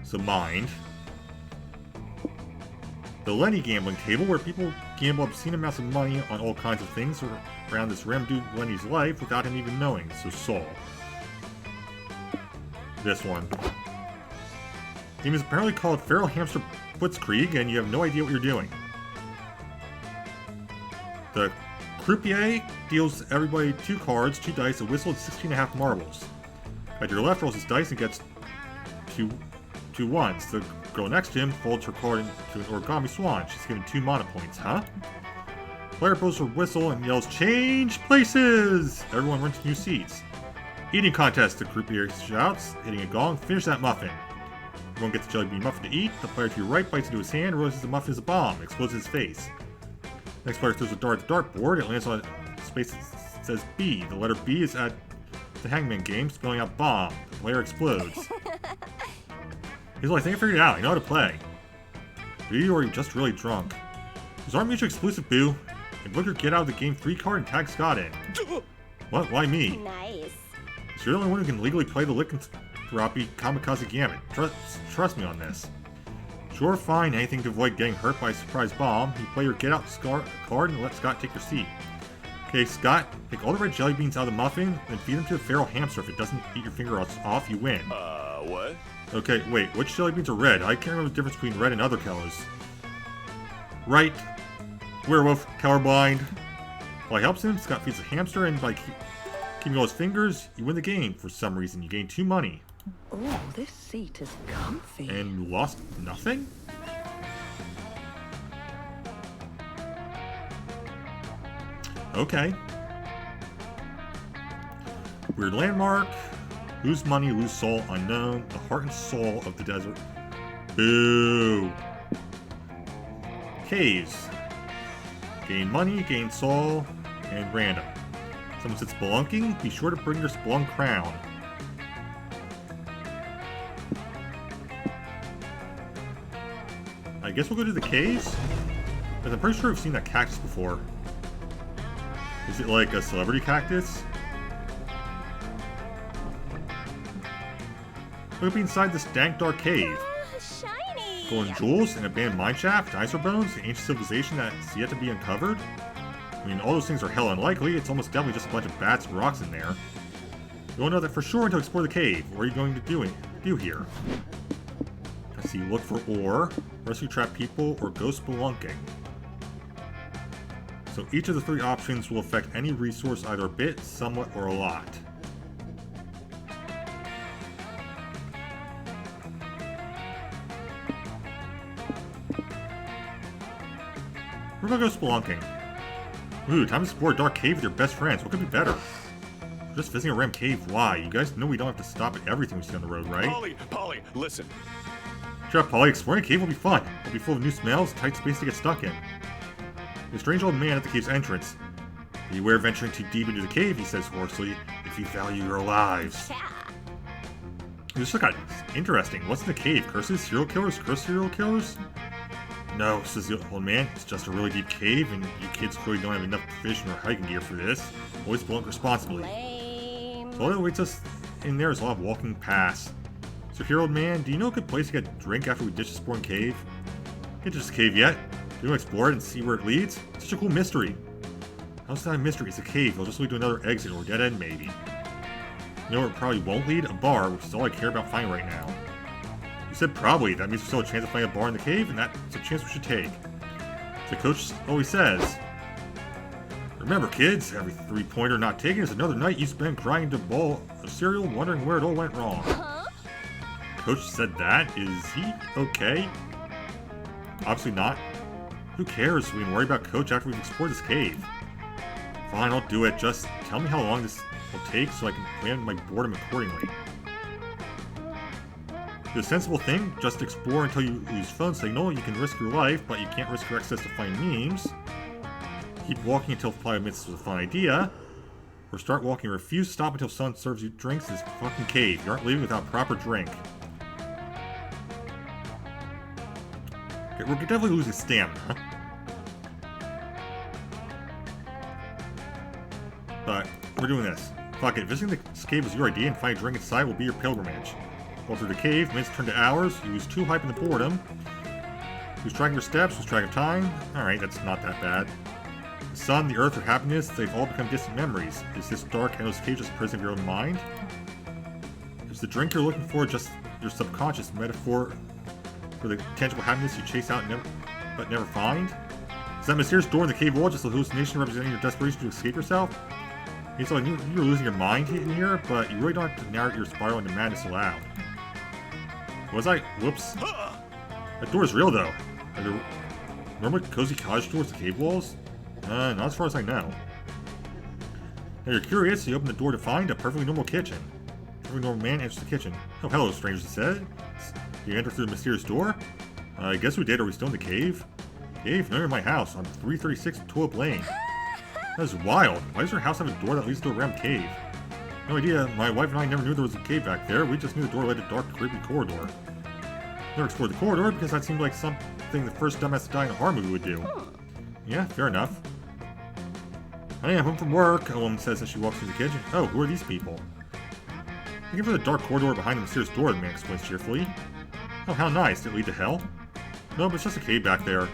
So Mind. The Lenny gambling table where people gamble obscene amounts of money on all kinds of things around this random dude Lenny's life without him even knowing, so Saul. This one. The game is apparently called Feral Hamster Blitzkrieg, and you have no idea what you're doing. The Croupier deals everybody 2 cards, 2 dice, a whistle, and 16.5 marbles. At your left rolls his dice and gets 2 ones. The girl next to him folds her card into an origami swan. She's given 2 mana points, huh? Player blows her whistle and yells, "Change places!" Everyone runs to new seats. Eating contest, the croupier shouts, hitting a gong. Finish that muffin. Everyone gets a jelly bean muffin to eat. The player to your right bites into his hand, realizes the muffin is a bomb, and explodes his face. Next player throws a dart at the dartboard. It lands on a space that says B. The letter B is at the hangman game, spelling out bomb. The player explodes. He's like, I think I figured it out. I know how to play. Do you, or are you just really drunk? These aren't mutually exclusive, Boo. Invoke your Get Out of the Game 3 card and tag Scott in. What? Why me? Nice. So you're the only one who can legally play the Lycanthropy Kamikaze Gambit. Trust me on this. Sure, fine. Anything to avoid getting hurt by a surprise bomb. You play your Get Out card and let Scott take your seat. Okay, Scott, take all the red jelly beans out of the muffin, then feed them to the feral hamster. If it doesn't eat your finger off, you win. What? Okay, wait, which jelly beans are red? I can't remember the difference between red and other colors. Right. Werewolf, colorblind. While he helps him, Scott feeds the hamster, and by keeping all his fingers, you win the game. For some reason, you gain 2 money. Oh, this seat is comfy. And lost nothing? Okay. Weird landmark. Lose money, lose soul, unknown. The heart and soul of the desert. Boo! Caves. Gain money, gain soul, and random. Someone said spelunking, be sure to bring your spelunk crown. I guess we'll go to the caves? Because I'm pretty sure we've seen that cactus before. Is it like a celebrity cactus? Look inside this dank dark cave. Shiny. Golden jewels, an abandoned mineshaft, dinosaur bones, an ancient civilization that's yet to be uncovered. I mean, all those things are hell unlikely. It's almost definitely just a bunch of bats and rocks in there. You won't know that for sure until you explore the cave. What are you going to do here? Let's see, look for ore, rescue trapped people, or ghost spelunking. So each of the 3 options will affect any resource either a bit, somewhat, or a lot. We're gonna go spelunking. Ooh, time to explore a dark cave with your best friends. What could be better? We're just visiting a random cave. Why? You guys know we don't have to stop at everything we see on the road, right? Polly, listen. Shut up, Polly. Exploring a cave will be fun. It'll be full of new smells, tight space to get stuck in. The strange old man at the cave's entrance. Beware venturing too deep into the cave, he says hoarsely, if you value your lives. This got interesting. What's in the cave? Curses? Serial killers? Cursed serial killers? No, says the old man. It's just a really deep cave, and you kids clearly don't have enough fishing or hiking gear for this. Always spelunk responsibly. Lame. So all that awaits us in there is a lot of walking past. So here, old man, do you know a good place to get a drink after we ditch this boring cave? Can't just a cave yet. Do you want to explore it and see where it leads? It's such a cool mystery. How's that a mystery? It's a cave. It'll just lead to another exit or a dead end, maybe. You know where it probably won't lead? A bar, which is all I care about finding right now. You said probably. That means there's still a chance of finding a bar in the cave, and that's a chance we should take. The coach always says, remember, kids, every 3-pointer not taken is another night you spend crying into a bowl of cereal wondering where it all went wrong. Huh? Coach said that? Is he okay? Obviously not. Who cares? We can worry about Coach after we've explored this cave. Fine, I'll do it. Just tell me how long this will take so I can plan my boredom accordingly. The sensible thing, just explore until you lose phone signal. You can risk your life, but you can't risk your access to find memes. Keep walking until 5 minutes is a fun idea. Or start walking. Refuse to stop until someone serves you drinks in this fucking cave. You aren't leaving without a proper drink. Okay, we're definitely losing stamina. But we're doing this. Fuck it. Visiting this cave is your idea, and finding a drink inside will be your pilgrimage. Go through the cave, minutes turn to hours. You lose 2 hype in the boredom. Lose track of your steps, lose track of time. Alright, that's not that bad. The sun, the earth, or happiness, they've all become distant memories. Is this dark, endless cave just a prison of your own mind? Is the drink you're looking for just your subconscious metaphor for the tangible happiness you chase out but never find? Is that mysterious door in the cave wall just a hallucination representing your desperation to escape yourself? It's like you're losing your mind in here, but you really don't have to narrate your spiral into madness aloud. Was I? Whoops. That door is real, though. Are there normal cozy cottage doors to cave walls? Not as far as I know. Now you're curious, so you open the door to find a perfectly normal kitchen. A perfectly normal man enters the kitchen. Oh, hello, strangers, he said. You enter through the mysterious door? I guess we did. Are we still in the cave? Cave? No, you're in my house on 336 Tulip Lane. That is wild. Why does your house have a door that leads to a random cave? No idea. My wife and I never knew there was a cave back there. We just knew the door led to a dark, creepy corridor. Never explored the corridor because that seemed like something the first dumbass to die in a horror movie would do. Yeah, fair enough. Honey, I'm home from work, a woman says as she walks through the kitchen. Oh, who are these people? Looking for the dark corridor behind the mysterious door, the man explains cheerfully. Oh, how nice. Did it lead to hell? No, but it's just a cave back there.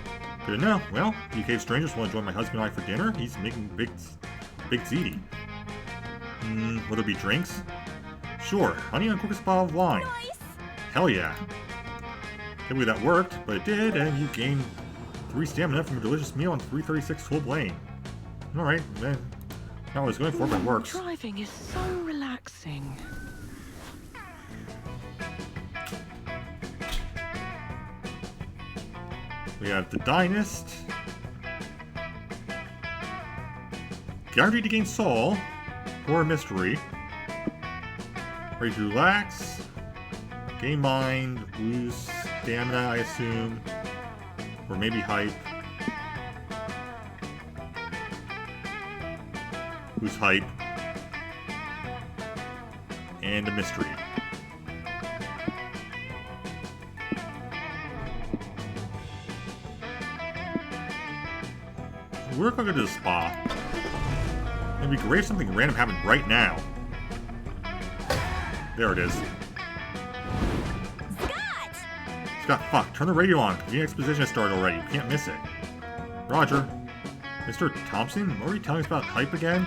Good to know. Well, you cave strangers want to join my husband and I for dinner? He's making big ziti. Will there be drinks? Sure. Honey, on quickest bottle of wine. Nice. Hell yeah. Can't believe that worked, but it did, and you gained 3 stamina from a delicious meal on 336 Toll Lane. Alright, man. Not what I was going for, but it works. Driving is so relaxing. We have the Dynast. Guaranteed to gain soul. Or mystery. Ready to relax. Gain mind. Lose stamina, I assume. Or maybe hype. Lose hype. And a mystery. We're gonna go to the spa. It'd be great if something random happened right now. There it is. Scott! Scott, fuck, turn the radio on. The exposition has started already. You can't miss it. Roger. Mr. Thompson, what were you telling us about hype again?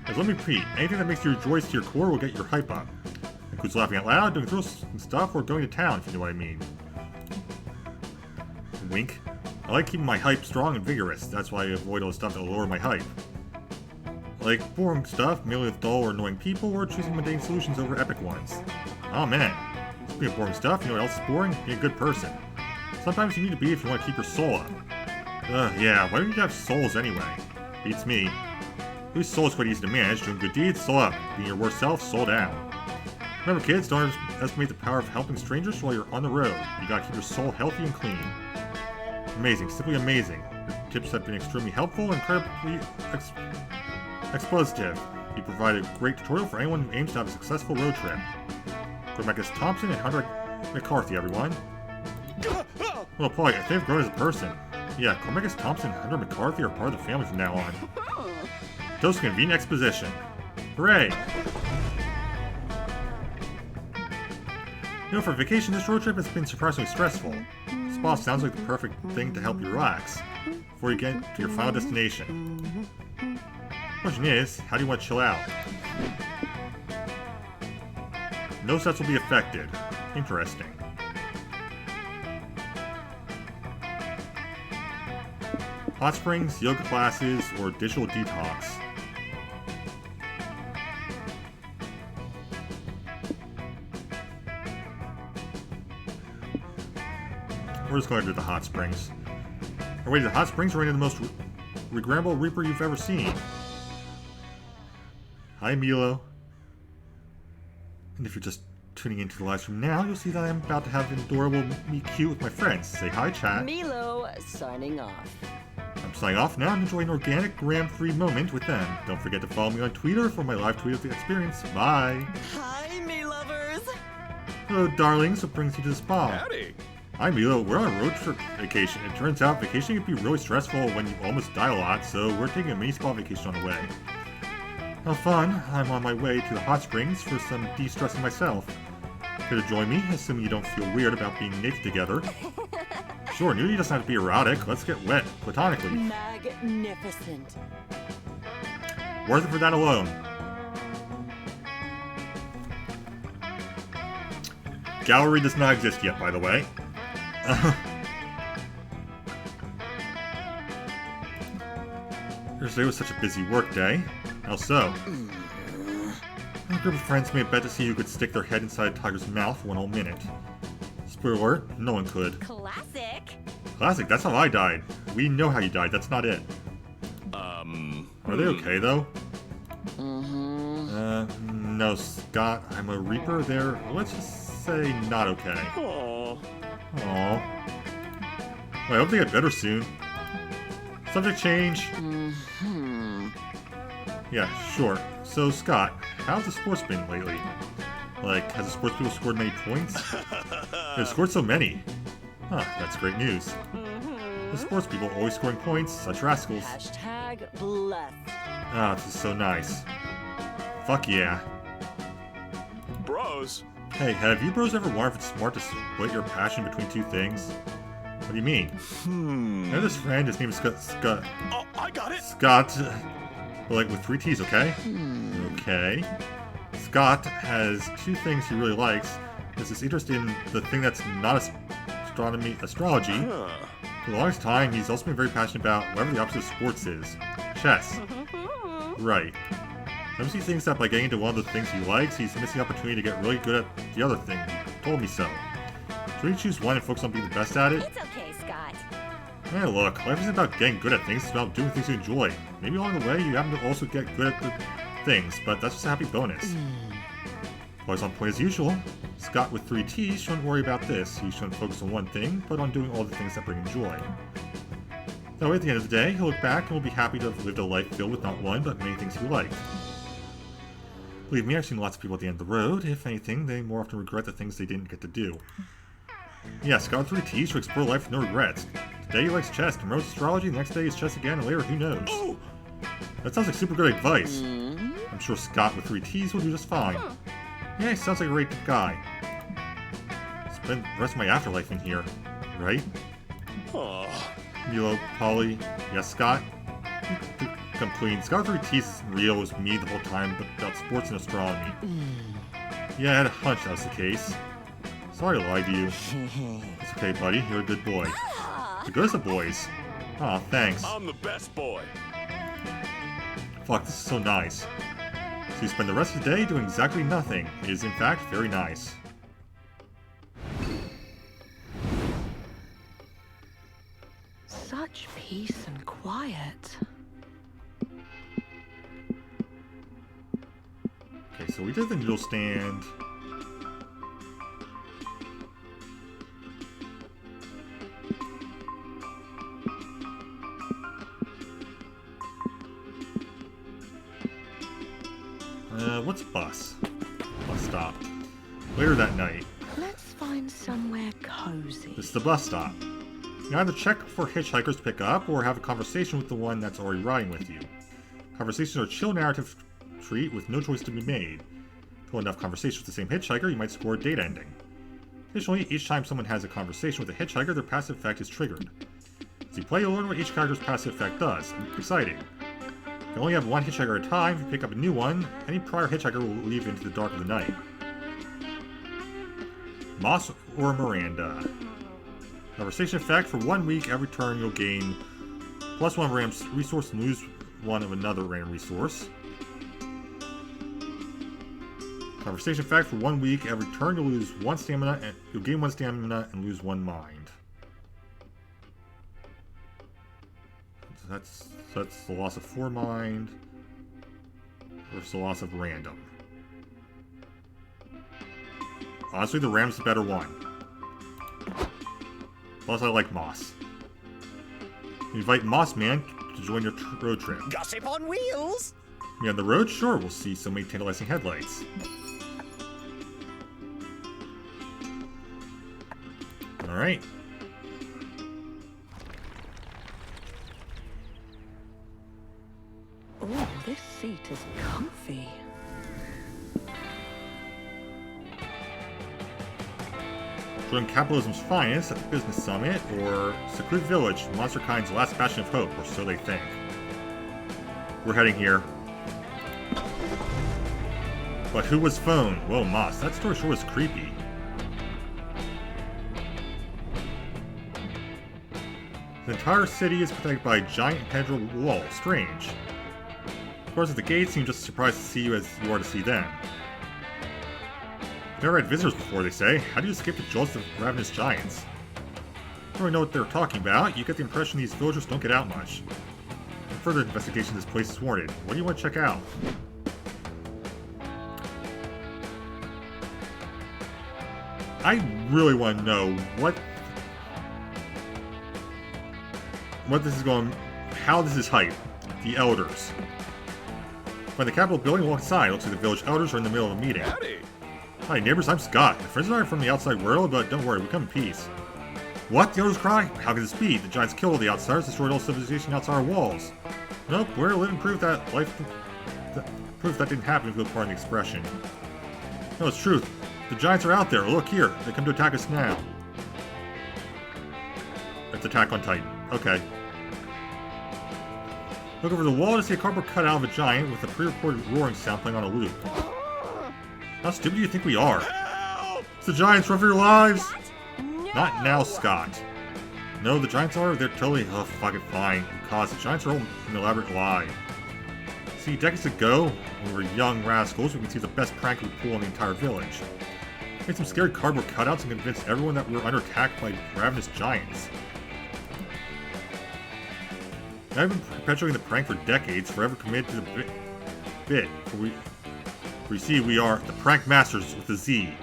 As let me repeat, anything that makes you rejoice to your core will get your hype up. Includes laughing out loud, doing thrills and stuff, or going to town, if you know what I mean. Wink. I like keeping my hype strong and vigorous. That's why I avoid all the stuff that will lower my hype. I like boring stuff, mainly with dull or annoying people, or choosing mundane solutions over epic ones. Oh man. Speaking of boring stuff, you know what else is boring? Being a good person. Sometimes you need to be if you want to keep your soul up. Yeah, why don't you have souls anyway? Beats me. Whose soul is quite easy to manage, doing good deeds, soul up. Being your worst self, soul down. Remember kids, don't estimate the power of helping strangers while you're on the road. You gotta keep your soul healthy and clean. Amazing, simply amazing. Your tips have been extremely helpful and incredibly expositive. You provided a great tutorial for anyone who aims to have a successful road trip. Cormacus Thompson and Hunter McCarthy, everyone. Well, Polly, I think I've grown as a person. Yeah, Cormacus Thompson and Hunter McCarthy are part of the family from now on. Dose of convenient exposition. Hooray! You know, for vacation, this road trip has been surprisingly stressful. Spa sounds like the perfect thing to help you relax before you get to your final destination. Question is, how do you want to chill out? No sets will be affected. Interesting. Hot springs, yoga classes, or digital detox. We're just going to the hot springs. Or wait, the hot springs are into the most regrettable Reaper you've ever seen. Hi, Milo. And if you're just tuning into the live stream now, you'll see that I'm about to have an adorable meet cute with my friends. Say hi, chat. Milo signing off. I'm signing off now and enjoy an organic, gram-free moment with them. Don't forget to follow me on Twitter for my live tweet of the experience. Bye. Hi, me lovers. Hello, darlings. What brings you to the spa? Howdy. Hi, Milo. We're on a road trip vacation. It turns out vacation can be really stressful when you almost die a lot, so we're taking a mini spa vacation on the way. How fun. I'm on my way to the hot springs for some de-stressing myself. Here to join me, assuming you don't feel weird about being naked together. Sure, nudity doesn't have to be erotic. Let's get wet, platonically. Magnificent. Worth it for that alone. Gallery does not exist yet, by the way. Thursday was such a busy work day. How so? A group of friends made a bet to see who could stick their head inside a tiger's mouth for 1 whole minute. Spoiler alert, no one could. Classic. Classic, that's how I died. We know how you died, that's not it. Are they okay, though? No, Scott, I'm a Reaper. They're, let's just say, not okay. Aww. Aww. Well, I hope they get better soon. Subject change. Yeah, sure. So, Scott, how's the sports been lately? Like, has the sports people scored many points? They've scored so many. Huh, that's great news. The sports people always scoring points, such rascals. Hashtag blessed. Ah, this is so nice. Fuck yeah. Bros. Hey, have you bros ever wondered if it's smart to split your passion between two things? What do you mean? I have this friend, his name is Scott. Oh, I got it. Scott. But like with 3 T's, okay? Okay. Scott has 2 things he really likes. There's this interest in the thing that's not astrology. For the longest time, he's also been very passionate about whatever the opposite of sports is. Chess. Right. Sometimes he thinks that by getting into one of the things he likes, he's missing the opportunity to get really good at the other thing. He told me so. Should we choose one and focus on being the best at it? It's okay, Scott. Hey, look, life isn't about getting good at things, it's about doing things you enjoy. Maybe along the way you happen to also get good at the things, but that's just a happy bonus. Always on point as usual. Scott with 3 T's shouldn't worry about this. He shouldn't focus on one thing, but on doing all the things that bring him joy. That way, at the end of the day, he'll look back and will be happy to have lived a life filled with not one, but many things he liked. Believe me, I've seen lots of people at the end of the road. If anything, they more often regret the things they didn't get to do. Yeah, Scott with 3 T's should explore life with no regrets. Today he likes chess, tomorrow's astrology, the next day is chess again, and later, who knows? Oh, That sounds like super good advice. I'm sure Scott with 3 T's will do just fine. Yeah, he sounds like a great guy. Spend the rest of my afterlife in here, right? oh. Milo, Polly, yes, Scott? Come clean. Scott with 3 T's isn't real, it was me the whole time, but about sports and astronomy. Yeah, I had a hunch that was the case. Sorry to lie to you. It's okay, buddy, you're a good boy. The good as the boys. Aw, thanks. I'm the best boy. Fuck, this is so nice. So you spend the rest of the day doing exactly nothing. It is in fact very nice. Such peace and quiet. Okay, so we did the noodle stand. What's bus? Bus stop. Later that night. Let's find somewhere cozy. This is the bus stop. You either check for hitchhikers to pick up or have a conversation with the one that's already riding with you. Conversations are a chill narrative treat with no choice to be made. If you hold enough conversations with the same hitchhiker, you might score a date ending. Additionally, each time someone has a conversation with a hitchhiker, their passive effect is triggered. As you play, you'll learn what each character's passive effect does. Exciting. You can only have one hitchhiker at a time. If you pick up a new one, any prior hitchhiker will leave into the dark of the night. Moss or Miranda. Conversation effect: for 1 week, every turn you'll gain +1 random resource and lose 1 of another random resource. Conversation effect: for 1 week, every turn you'll lose 1 stamina and you'll gain 1 stamina and lose 1 mind. That's the loss of 4 mind versus the loss of random. Honestly, the random's the better one. Plus, I like Moss. You invite Moss Man to join your road trip. Gossip on wheels. Me on the road? Sure, we'll see so many tantalizing headlights. Alright. Oh, this seat is comfy. Join capitalism's finest at the business summit, or Secluded Village, Monster Kind's last bastion of hope, or so they think. We're heading here. But who was phone? Whoa, Moss, that story sure was creepy. The entire city is protected by a giant impenetrable wall. Strange. Of course, at the gates seem just as surprised to see you as you are to see them. Never had visitors before, they say. How do you escape the jaws of ravenous giants? Don't really know what they're talking about. You get the impression these villagers don't get out much. Further investigation of this place is warranted. What do you want to check out? I really want to know what this is going, how this is hyped. The Elders. By the Capitol building, walk inside. Looks like the village elders are in the middle of a meeting. Howdy. Hi neighbors, I'm Scott. My friends and I are from the outside world, but don't worry, we come in peace. What? The elders cry? How can this be? The giants killed all the outsiders, destroyed all civilization outside our walls. Nope, we're living proof that proof that didn't happen if you'll pardon the expression. No, it's truth. The giants are out there. Look here. They come to attack us now. It's Attack on Titan. Okay. Look over the wall to see a cardboard cutout of a giant with a pre-recorded roaring sound playing on a loop. How stupid do you think we are? Help! It's the giants, run for your lives! What? No. Not now, Scott. No, the giants are. They're totally fucking fine. Because the giants are all an elaborate lie. See, decades ago, when we were young rascals, we could see the best prank we pull on the entire village. We made some scary cardboard cutouts and convinced everyone that we were under attack by ravenous giants. I've been perpetuating the prank for decades, forever committed to the bit. For you see, we are the prank masters with a Z.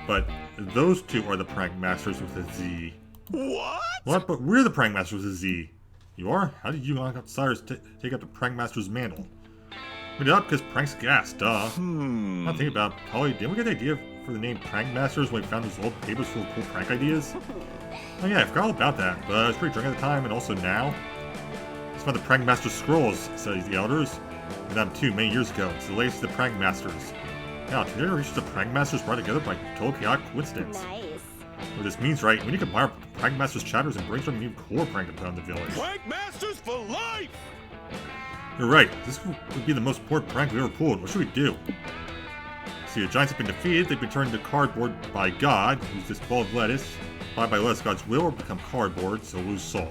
But those two are the prank masters with a Z. What? What? But we're the prank masters with a Z. You are? How did you outsiders take up the prank master's mantle? We did up because prank's gas, duh. Not thinking about Polly, didn't we get the idea for the name Prank Masters when we found those old papers full of cool prank ideas? Oh yeah, I forgot all about that, but I was pretty drunk at the time and also now. It's about the Prank Master Scrolls, says the elders. And them too, many years ago. It's the latest of the Prank Masters. Now, today our research the Prank Masters brought together by total chaotic coincidence. Nice. What this means, right? We need to combine our Prank Masters chatters and brainstorm a new core prank to put on the village. Prank Masters for life! You're right. This would be the most important prank we ever pulled. What should we do? See, the giants have been defeated. They've been turned into cardboard by God, who's this ball of lettuce. Fly by lettuce, God's will, or become cardboard, so lose soul.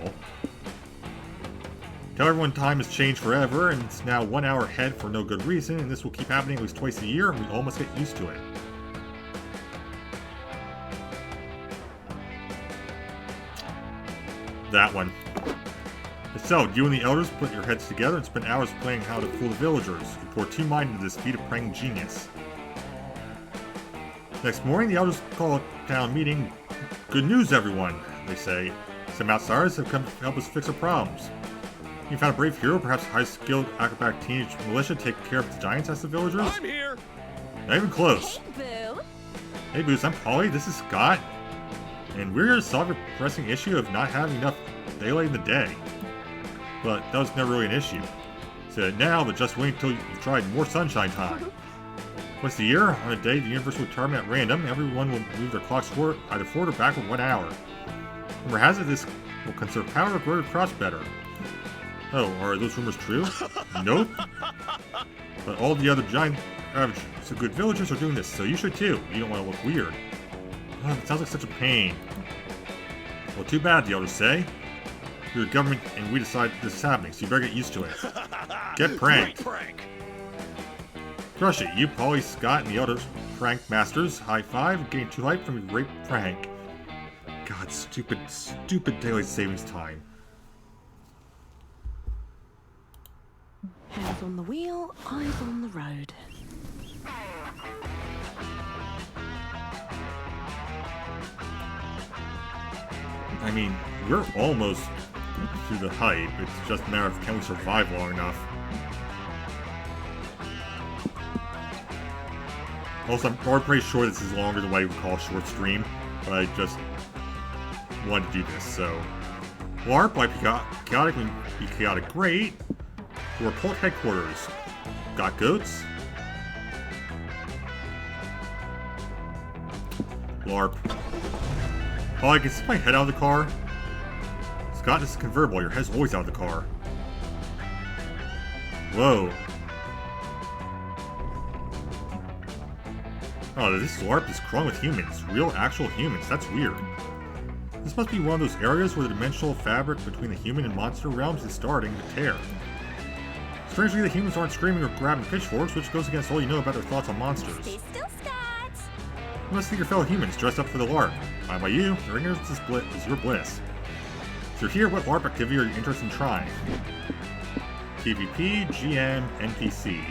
Tell everyone time has changed forever, and it's now 1 hour ahead for no good reason, and this will keep happening at least twice a year, and we all must get used to it. That one. So, you and the elders put your heads together and spend hours planning how to fool the villagers. You pour 2 minds into this feat of prank genius. Next morning, the elders call a town meeting. Good news, everyone, they say. Some outsiders have come to help us fix our problems. You found a brave hero, perhaps a high-skilled acrobatic teenage militia to take care of the giants, asked the villagers. I'm here! Not even close. Hey, Boo. Hey, Boots, I'm Polly, this is Scott. And we're here to solve your pressing issue of not having enough daylight in the day. But that was never really an issue. So now, but just wait until you've tried more sunshine time. Once a year, on a day the universe will determine at random, everyone will move their clocks forward, either forward or backward 1 hour. Rumor has it this will conserve power or grow your crops better. Oh, are those rumors true? Nope. But all the other giant average so good villagers are doing this, so you should too. You don't want to look weird. Oh, it sounds like such a pain. Well, too bad, the elders say. You're a government and we decide this is happening, so you better get used to it. Get pranked. Great prank! Crush it, you, Polly, Scott, and the other prank masters. High five, getting too hyped from a great prank. God, stupid daylight savings time. Hands on the wheel, eyes on the road. I mean, we're almost through the hype. It's just a matter of can we survive long enough. Also, I'm already pretty sure this is longer than what I would call a short stream, but I just wanted to do this, so... LARP, like chaotic and be chaotic great. We're cult headquarters. Got goats? LARP. Oh, I can see my head out of the car. Scott, this is convertible. Your head's always out of the car. Whoa. Oh, this LARP is crawling with humans. Real, actual humans. That's weird. This must be one of those areas where the dimensional fabric between the human and monster realms is starting to tear. Strangely, the humans aren't screaming or grabbing pitchforks, which goes against all you know about their thoughts on monsters. Stay still, Scott. You must think your fellow humans dressed up for the LARP. Fine by you, their ignorance is your bliss. So here, what LARP activity are you interested in trying? PvP, GM, NPC.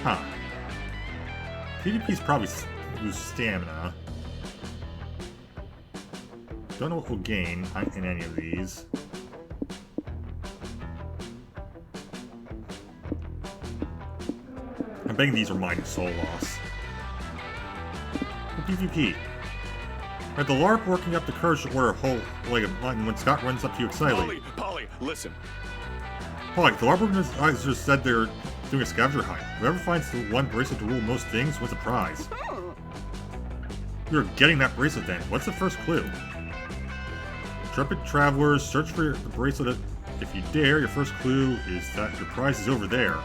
Huh. PvP's probably lose stamina. Don't know what we'll gain in any of these. I'm betting these are minus soul loss. PvP. At the LARP working up the courage to order a whole leg of mutton when Scott runs up to you excitedly. Polly, listen. Polly, the LARP organizers said they're doing a scavenger hunt. Whoever finds the one bracelet to rule most things wins a prize. You're getting that bracelet then. What's the first clue? Intrepid travelers, search for the bracelet. If you dare, your first clue is that your prize is over there.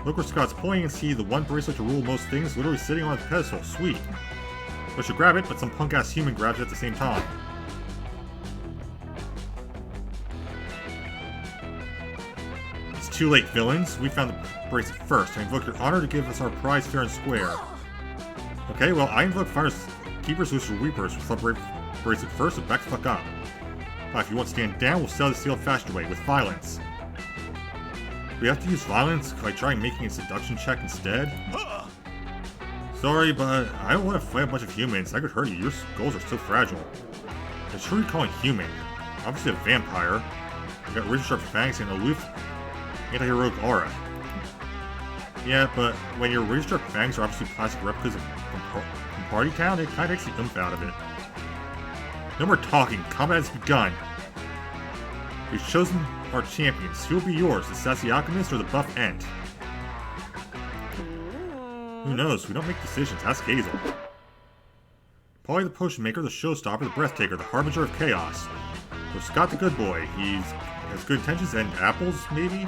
Look where Scott's pointing and see the one bracelet to rule most things literally sitting on its pedestal. Sweet. I should grab it, but some punk-ass human grabs it at the same time. It's too late, villains. We found the bracelet first. I invoke your honor to give us our prize fair and square. Okay, well, I invoke Fire's Keepers, Loose, or Weepers. We'll celebrate the bracelet first, so back the fuck up. If you won't stand down, we'll sell this the old-fashioned way, with violence. We have to use violence? Could I try making a seduction check instead? Sorry, but I don't want to fight a bunch of humans. I could hurt you. Your skulls are so fragile. It's true you're calling human. Obviously a vampire. You got razor sharp fangs and aloof anti-heroic aura. Yeah, but when your razor sharp fangs are obviously plastic replicas from Party Town, it kinda takes the oomph out of it. No more talking. Combat has begun. We've chosen our champions. Who will be yours? The sassy alchemist or the buff ent? Who knows? We don't make decisions. Ask Hazel. Polly the potion maker, the showstopper, the breathtaker, the harbinger of chaos. Or Scott the good boy. He has good intentions and apples, maybe?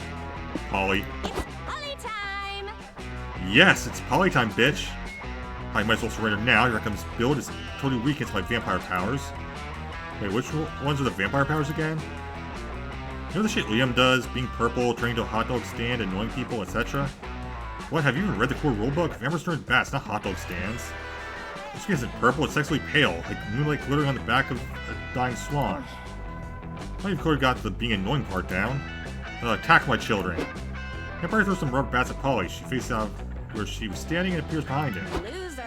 Polly. It's Polly time! Yes, it's Polly time, bitch! I might as well surrender now. Here comes Bill. It's totally weak against my vampire powers. Wait, which ones are the vampire powers again? You know the shit Liam does? Being purple, turning to a hot dog stand, annoying people, etc.? What, have you even read the core rulebook? Vampires turn bats, not hot dog stands. This skin isn't purple, it's sexually pale, like moonlight glittering on the back of a dying swan. Well, you've clearly got the being annoying part down. Attack my children. Vampire throws some rubber bats at Polly. She faces out where she was standing and appears behind him. Loser!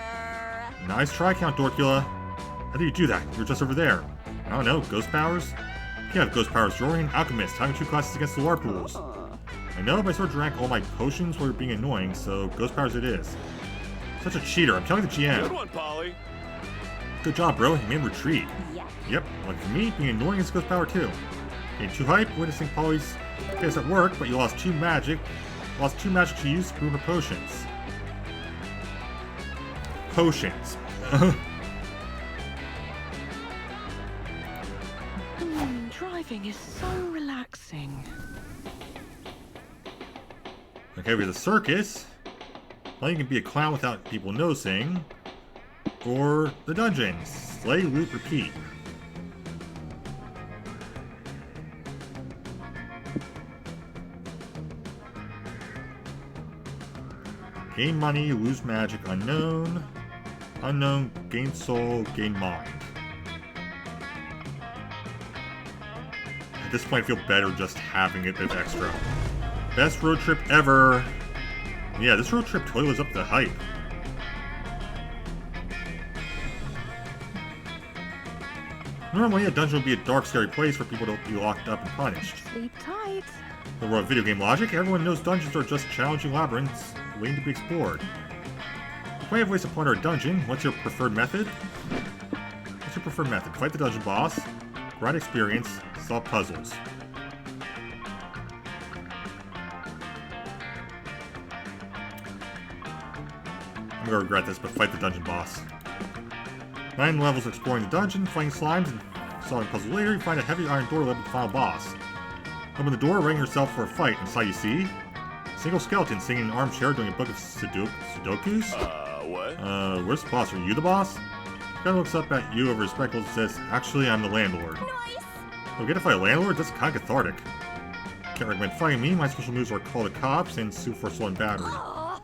Nice try, Count Dorkula. How do you do that? You're just over there. I don't know, ghost powers? You have ghost powers, you're an alchemist, having 2 classes against the LARP rules. I know, but I sort of drank all my potions while you're being annoying, so ghost powers it is. Such a cheater, I'm telling the GM. Good one, Polly. Good job, bro, you made retreat. Yeah. Yep, like for me, being annoying is ghost power too. Getting too hype, witnessing Polly's face at work, but you lost 2 magic. Lost 2 magic to use to brew her potions. Potions. Driving is so relaxing. Okay, we have the circus. Well, you can be a clown without people noticing. Or the dungeon. Slay, loot, repeat. Gain money, lose magic, unknown. Unknown, gain soul, gain mind. At this point, I feel better just having it as extra. Best road trip ever! Yeah, this road trip totally lives up to the hype. Normally, a dungeon would be a dark, scary place for people to be locked up and punished. Sleep tight. The world of video game logic, everyone knows dungeons are just challenging labyrinths waiting to be explored. If we have ways to plunder a dungeon, what's your preferred method? What's your preferred method? Fight the dungeon boss, grind experience, solve puzzles. I'm gonna regret this, but fight the dungeon boss. 9 levels exploring the dungeon, fighting slimes, and solving puzzles later. You find a heavy iron door led to the final boss. Open the door, readying yourself for a fight. Inside you see a single skeleton sitting in an armchair doing a book of Sudokus. What? Where's the boss? Are you the boss? The guy looks up at you over his spectacles and says, "Actually, I'm the landlord." Nice! Oh, get to fight a landlord? That's kind of cathartic. Can't recommend fighting me. My special moves are call the cops and sue for assault and battery. Aw.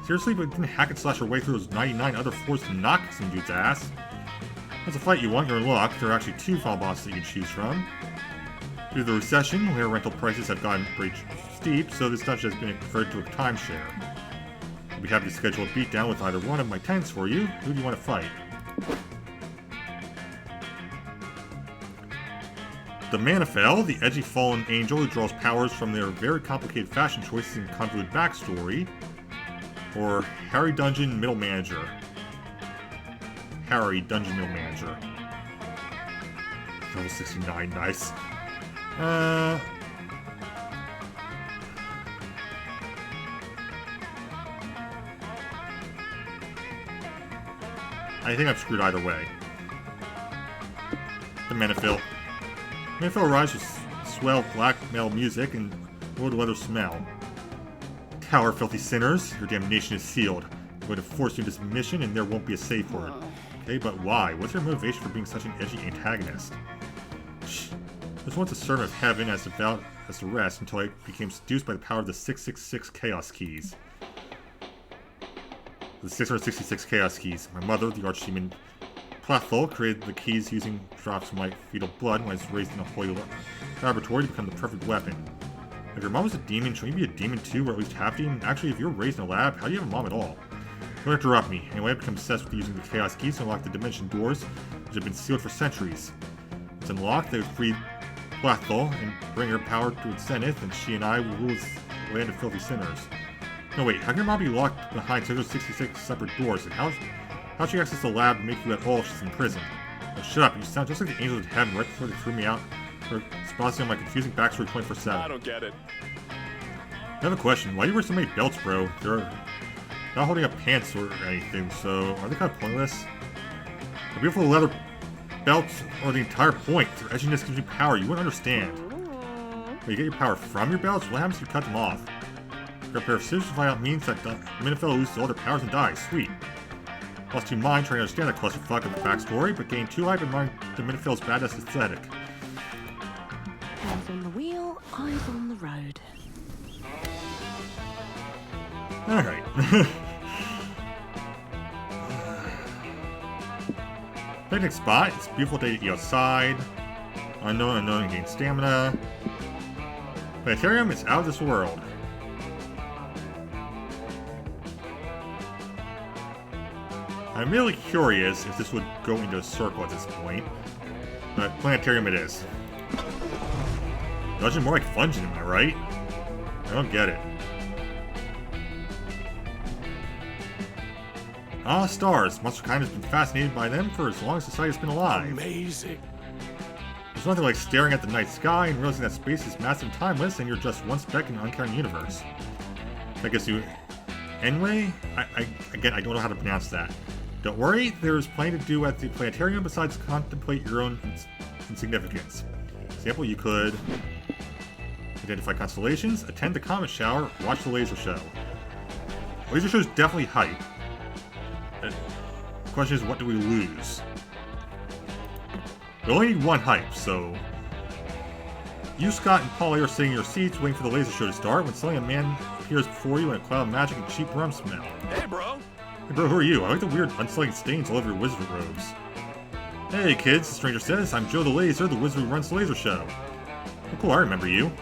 Seriously, but didn't hack and slash your way through those 99 other floors to knock some dude's ass? That's a fight you want, you're in luck. There are actually 2 final bosses that you can choose from. Due to the recession, where rental prices have gotten pretty steep, so this dungeon has been converted to a timeshare. I'll be happy to schedule a beatdown with either one of my tenants for you. Who do you want to fight? The Manifel, the edgy fallen angel who draws powers from their very complicated fashion choices and convoluted backstory. Or Harry Dungeon Middle Manager. Harry Dungeon Middle Manager. Level 69, nice. I think I'm screwed either way. The Manifil. Manifil arrives with swell black metal music and wood leather smell. Tower, filthy sinners, your damnation is sealed. I'm going to force you into submission and there won't be a safe word. Okay, but why? What's your motivation for being such an edgy antagonist? Shh. I was once a servant of heaven as devout as the rest until I became seduced by the power of the 666 Chaos Keys. The 666 Chaos Keys. My mother, the Archdemon Plathol, created the keys using drops of my fetal blood when I was raised in a holy laboratory to become the perfect weapon. If your mom was a demon, shouldn't you be a demon too, or at least half demon? Actually, if you were raised in a lab, how do you have a mom at all? Don't interrupt me. Anyway, I've become obsessed with using the Chaos Keys to unlock the dimension doors, which have been sealed for centuries. Once unlocked, they would free Plathol and bring her power to its zenith, and she and I will rule this land of filthy sinners. No wait, how can your mom be locked behind 666 separate doors, and how'd she access the lab to make you at all if she's in prison? Oh, shut up, you sound just like the angels of heaven right before they threw me out for spotting on my confusing backstory 24/7. I don't get it. I have a question. Why do you wear so many belts, bro? They're not holding up pants or anything, so are they kind of pointless? The beautiful leather belts are the entire point. Their edginess gives you power. You wouldn't understand. But you get your power from your belts? What happens if you cut them off? Grab a pair of scissors to find out means that the Manifel loses all their powers and dies. Sweet. Lost two mind trying to understand that clusterfuck of the backstory, but getting too hype and learning the Minifel's badass aesthetic. Hands on the wheel, eyes on the road. Alright. Picnic spot. It's a beautiful day to eat outside. Unknown and gain stamina. Planetarium is out of this world. I'm really curious if this would go into a circle at this point. But planetarium it is. Dungeon more like Fungin, am I right? I don't get it. Ah, stars. Monster kind has been fascinated by them for as long as society has been alive. Amazing. There's nothing like staring at the night sky and realizing that space is massive and timeless and you're just one speck in an uncaring universe. That gives you... Anyway, again, I don't know how to pronounce that. Don't worry, there's plenty to do at the planetarium besides contemplate your own insignificance. For example, you could identify constellations, attend the comet shower, watch the laser show. The laser show is definitely hype. The question is, what do we lose? We only need one hype, so... You, Scott, and Polly are sitting in your seats waiting for the laser show to start when suddenly a man appears before you in a cloud of magic and cheap rum smell. Hey, bro. Hey bro, who are you? I like the weird unsettling stains all over your wizard robes. Hey kids, the stranger says, I'm Joe the Laser, the wizard who runs the laser show. Oh cool, I remember you. You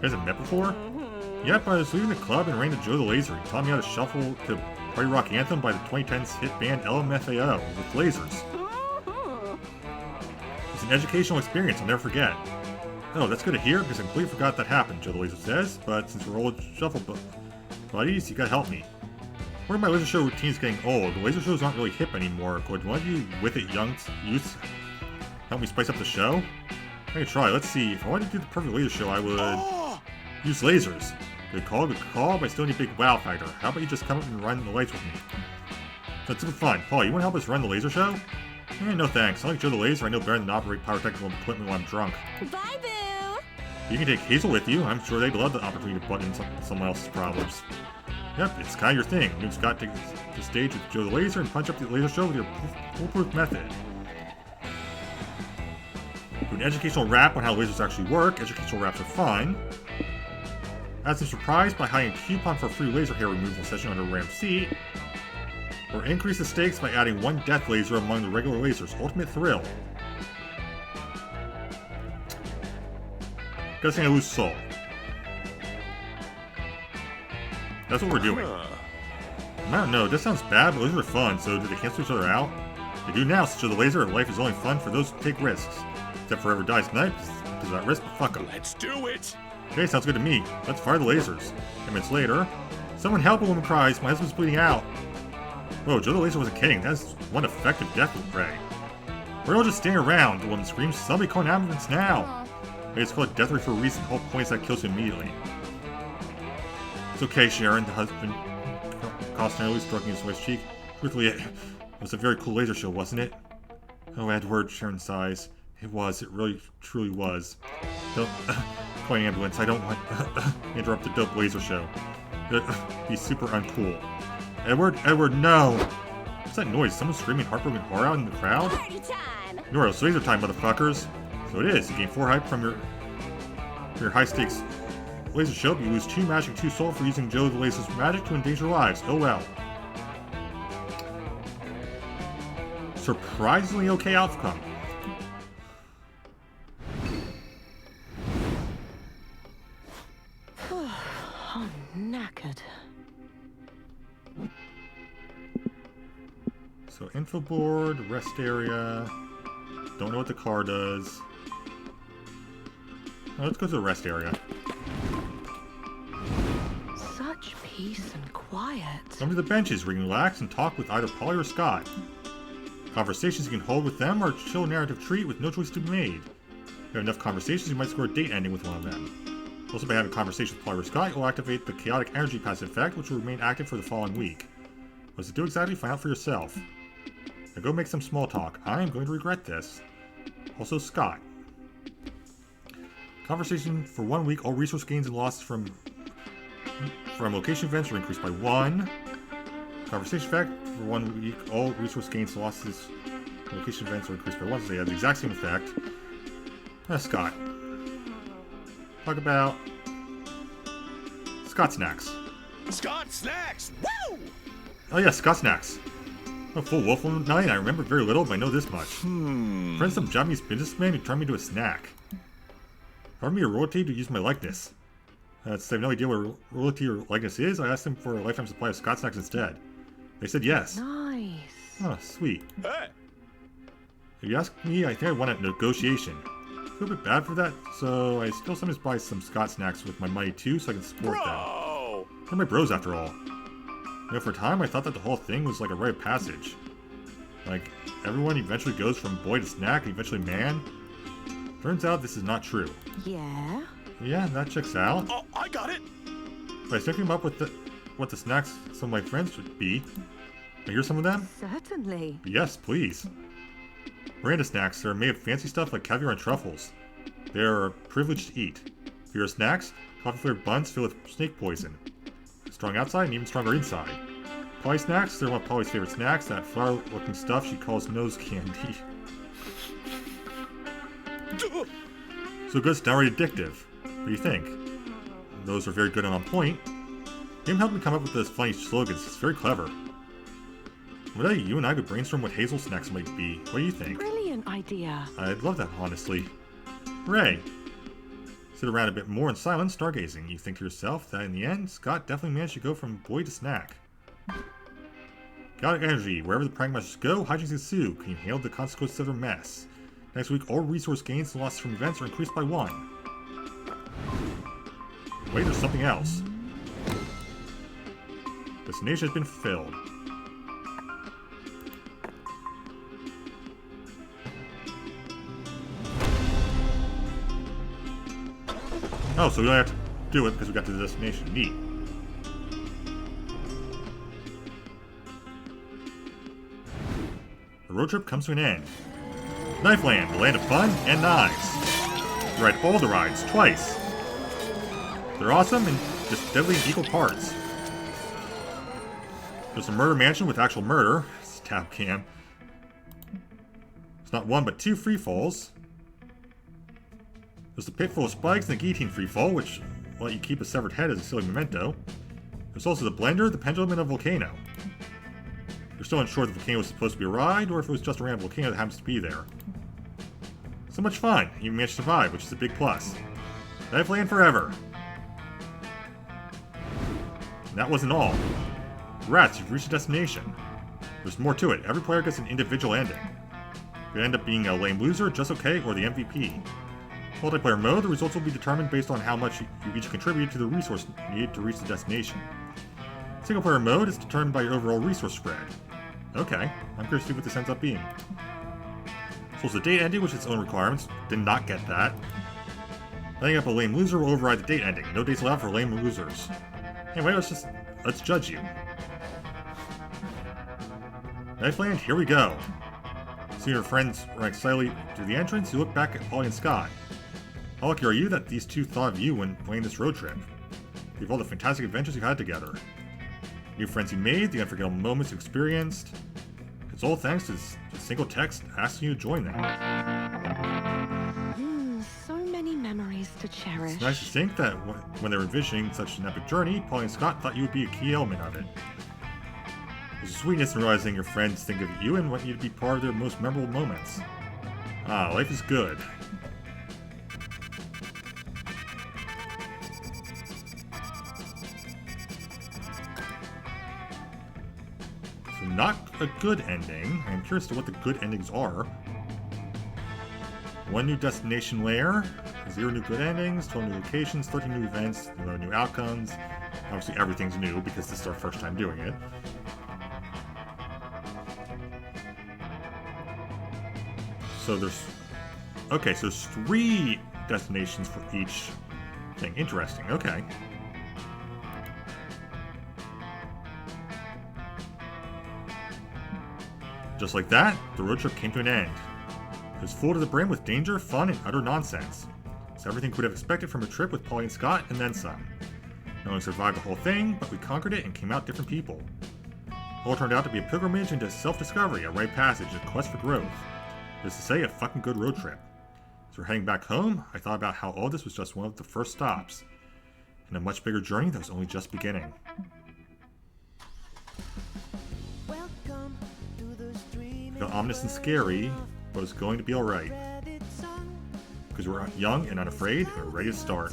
guys have met before? Yep, I was leaving the club and ran into Joe the Laser. He taught me how to shuffle to Party Rock Anthem by the 2010s hit band LMFAO with lasers. It's an educational experience I'll never forget. Oh, that's good to hear, because I completely forgot that happened, Joe the Laser says, but since we're old shuffle buddies, you gotta help me. One of my laser show routines getting old. The laser shows aren't really hip anymore. Could one of you with it young youths help me spice up the show? I can try. Let's see. If I wanted to do the perfect laser show, I would use lasers. Good call, but I still need a big wow factor. How about you just come up and run the lights with me? That's super fun. Paul, you want to help us run the laser show? No thanks. I like Joe the Laser. I know better than to operate pyrotechnical equipment while I'm drunk. Bye, boo. You can take Hazel with you. I'm sure they'd love the opportunity to butt in someone else's problems. Yep, it's kind of your thing. You've got to take the stage with Joe the Laser and punch up the laser show with your foolproof method. Do an educational rap on how lasers actually work. Educational raps are fun. Add some surprise by hiding a coupon for a free laser hair removal session under Ram's seat. Or increase the stakes by adding one death laser among the regular lasers. Ultimate thrill. Guessing I lose soul. That's what we're doing. I don't know, that sounds bad, but lasers are fun, so do they cancel each other out? They do now, so the laser, life is only fun for those who take risks. Except for whoever dies tonight, is at risk, but fuck 'em. Let's do it! Okay, sounds good to me. Let's fire the lasers. 10 minutes later, someone help, a woman cries. My husband's bleeding out. Whoa, Joe the Laser wasn't kidding. That's one effective death ray. We're all just standing around, the woman screams. Somebody call an ambulance now. Hey, it's called death ray for a reason. The whole point is that kills you immediately. It's okay, Sharon, the husband cautionarily stroking his wife's cheek. Truthfully, it was a very cool laser show, wasn't it? Oh, Edward, Sharon sighs. It was. It really, truly was. Don't call an ambulance. I don't want interrupt the dope laser show. It'd be super uncool. Edward, no! What's that noise? Someone screaming heartbroken horror out in the crowd? Party time! No, it's laser time, motherfuckers. So it is. You gain 4 hype from your high-stakes laser show, but you lose 2 magic and 2 soul for using Joe the Laser's magic to endanger lives. Oh well. Surprisingly okay outcome. I'm knackered. So info board, rest area. Don't know what the car does. Oh, let's go to the rest area. Such peace and quiet. Come to the benches where you can relax and talk with either Polly or Scott. Conversations you can hold with them are a chill narrative treat with no choice to be made. If you have enough conversations, you might score a date ending with one of them. Also, by having a conversation with Polly or Scott, you'll activate the chaotic energy passive effect, which will remain active for the following week. What does it do exactly? Find out for yourself. Now go make some small talk. I am going to regret this. Also, Scott. Conversation for 1 week. All resource gains and losses from location events are increased by 1. Conversation effect for 1 week. All resource gains and losses from location events are increased by 1. So they have the exact same effect. Scott. Talk about Scott Snacks. Scott Snacks! Woo! Oh yeah, Scott Snacks. A full wolf night. I remember very little, but I know this much. Friends, some Japanese businessman who turned me into a snack. Offered me a royalty to use my likeness. Since I have no idea what royalty or likeness is, I asked them for a lifetime supply of Scott Snacks instead. They said yes. Nice. Oh, sweet. Hey! If you ask me, I think I won a negotiation. I feel a bit bad for that, so I still sometimes buy some Scott Snacks with my money too, so I can support them. Bro! They're my bros after all. You know, for a time I thought that the whole thing was like a rite of passage. Like, everyone eventually goes from boy to snack and eventually man. Turns out this is not true. Yeah? Yeah, that checks out. Oh, I got it! But I still came up with what the snacks some of my friends would be. Can I hear some of them? Certainly. Yes, please. Miranda snacks are made of fancy stuff like caviar and truffles. They are a privilege to eat. For your snacks, coffee-flavored buns filled with snake poison. Strong outside and even stronger inside. Polly snacks, they're one of Polly's favorite snacks, that flower-looking stuff she calls nose candy. So good, it's downright addictive. What do you think? Those are very good and on point. Game helped me come up with those funny slogans. It's very clever. One day, you and I could brainstorm what Hazel snacks might be. What do you think? Brilliant idea. I'd love that, honestly. Hooray! Sit around a bit more in silence, stargazing. You think to yourself that in the end, Scott definitely managed to go from boy to snack. Chaotic energy. Wherever the pragmatists go, hijinks ensue. Can you handle the consequences of their mess? Next week, all resource gains and losses from events are increased by 1. Wait, there's something else. Destination has been fulfilled. Oh, so we don't have to do it because we got to the destination. Neat. The road trip comes to an end. Knife-land, the land of fun and knives. You ride all the rides, twice. They're awesome and just deadly in equal parts. There's a murder mansion with actual murder. It's tab cam. It's not 1 but 2 free falls. There's a pit full of spikes and a guillotine free fall, which will let you keep a severed head as a silly memento. There's also the blender, the pendulum, and a volcano. You're still unsure if the volcano was supposed to be a ride, or if it was just a random volcano that happens to be there. So much fun! You managed to survive, which is a big plus. Knife-land forever! And that wasn't all. Congrats, you've reached a destination. There's more to it. Every player gets an individual ending. You could end up being a lame loser, just okay, or the MVP. Multiplayer mode, the results will be determined based on how much you each contribute to the resource needed to reach the destination. Single player mode is determined by your overall resource spread. Okay, I'm curious to see what this ends up being. So it's the date ending, which has its own requirements. Did not get that. Laying up a lame loser will override the date ending. No dates allowed for lame losers. Anyway, let's judge you. Knifeland, here we go. Seeing your friends run excitedly through the entrance, you look back at Polly and Scott. How lucky are you that these two thought of you when playing this road trip? Think of all the fantastic adventures you've had together. New friends you made, the unforgettable moments you experienced. It's all thanks to this single text asking you to join them. So many memories to cherish. It's nice to think that when they were envisioning such an epic journey, Polly and Scott thought you would be a key element of it. There's a sweetness in realizing your friends think of you and want you to be part of their most memorable moments. Ah, life is good. So not a good ending. I'm curious to what the good endings are. 1 new destination layer, 0 new good endings, 12 new locations, 13 new events, 11 new outcomes. Obviously everything's new because this is our first time doing it. So there's... Okay, so there's 3 destinations for each thing. Interesting, okay. Just like that, the road trip came to an end. It was full to the brim with danger, fun, and utter nonsense. It's everything we would have expected from a trip with Polly and Scott, and then some. No one survived the whole thing, but we conquered it and came out different people. It all turned out to be a pilgrimage into self-discovery, a rite of passage, a quest for growth. Just to say, a fucking good road trip. As we're heading back home, I thought about how all this was just one of the first stops, in a much bigger journey that was only just beginning. It felt ominous and scary, but it's going to be alright. Because we're young and unafraid, and we're ready to start.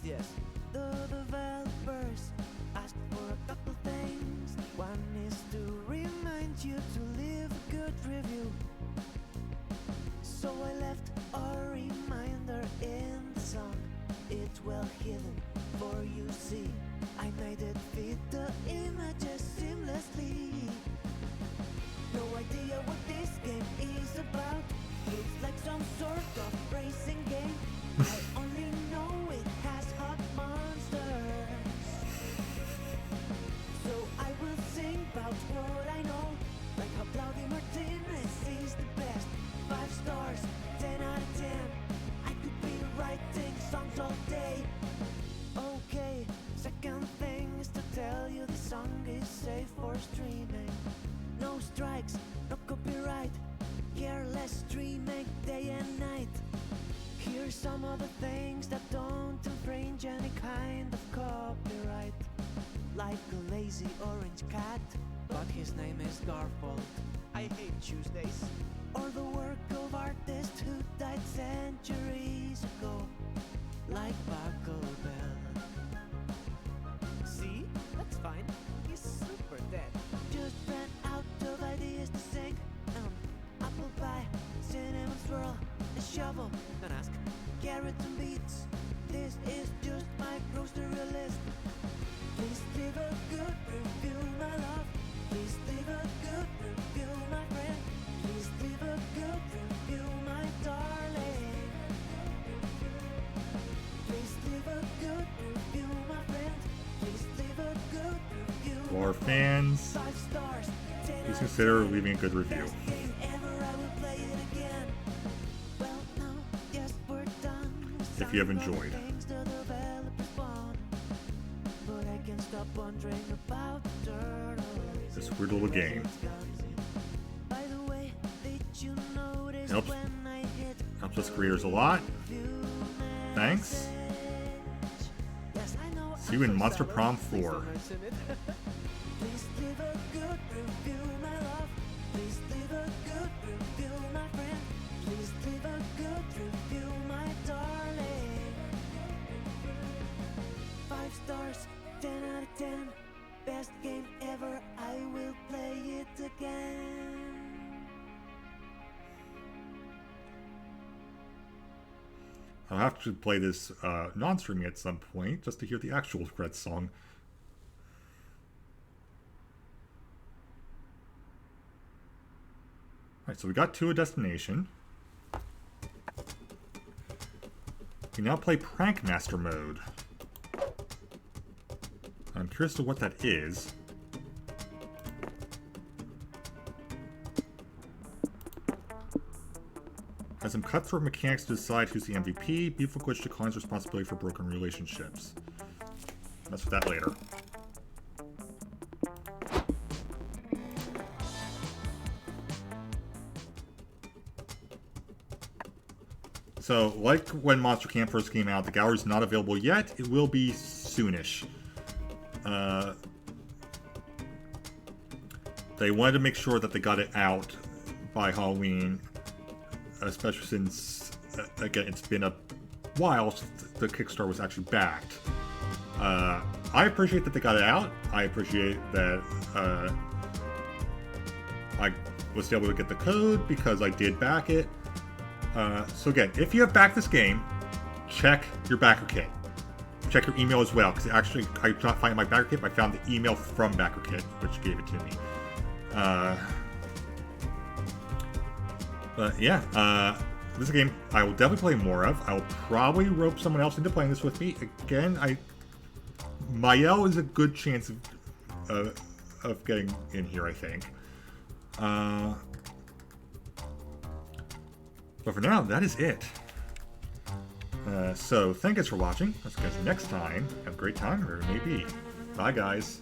Yes. The developers asked for a couple things. One is to remind you to leave a good review. So I left a reminder in the song. It's well hidden for you see. I made it fit the images seamlessly. No idea what this game is about. Looks like some sort of racing game. I only know it has hot monsters. So I will sing about what I know, like how Claudia Martinez is the best. 5 stars, 10 out of 10. I could be writing songs all day. Okay, second thing is to tell you the song is safe for streaming. No strikes, no copyright. Careless streaming day and night. Here's some of the things that don't infringe any kind of copyright. Like a lazy orange cat, but his name is Garfield. I hate Tuesdays. Or the work of artists who died centuries ago. Like Buckle Bell. See? That's fine. He's super dead. Just ran out of ideas to sing. Apple pie, cinnamon swirl, a shovel, don't ask, carrots and beets. This is just my grocery list. Please leave a good review, my love. Please leave a good review, my friend. Please leave a good review, my darling. Please leave a good review, my friend. Please leave a good review. To our fans, 5 stars, please consider leaving a good review. If you have enjoyed this weird little game. Helps us creators a lot. Thanks. See you in Monster Prom 4. Please leave a good review, my love. Please leave a good review, my friend. Please leave a good review, my darling. 5 stars, 10 out of 10. Best game ever, I will play it again. I'll have to play this non-streaming at some point just to hear the actual Red song. Alright, so we got to a destination. We now play Prank Master mode. I'm curious to what that is. Has some cutthroat mechanics to decide who's the MVP. Beautiful Glitch declines responsibility for broken relationships. Mess with that later. So, like when Monster Camp first came out, the gallery's not available yet. It will be soonish. They wanted to make sure that they got it out by Halloween, especially since, again, it's been a while since the Kickstarter was actually backed. I appreciate that they got it out. I appreciate that I was able to get the code because I did back it. So again, if you have backed this game, check your backer kit. Check your email as well, because actually I could not find my backer kit, but I found the email from backer kit, which gave it to me. But yeah, this is a game I will definitely play more of. I will probably rope someone else into playing this with me. Again, Mael is a good chance of getting in here, I think. But for now, that is it. So, thank you guys for watching. I'll see you guys next time. Have a great time, wherever it may be. Bye, guys.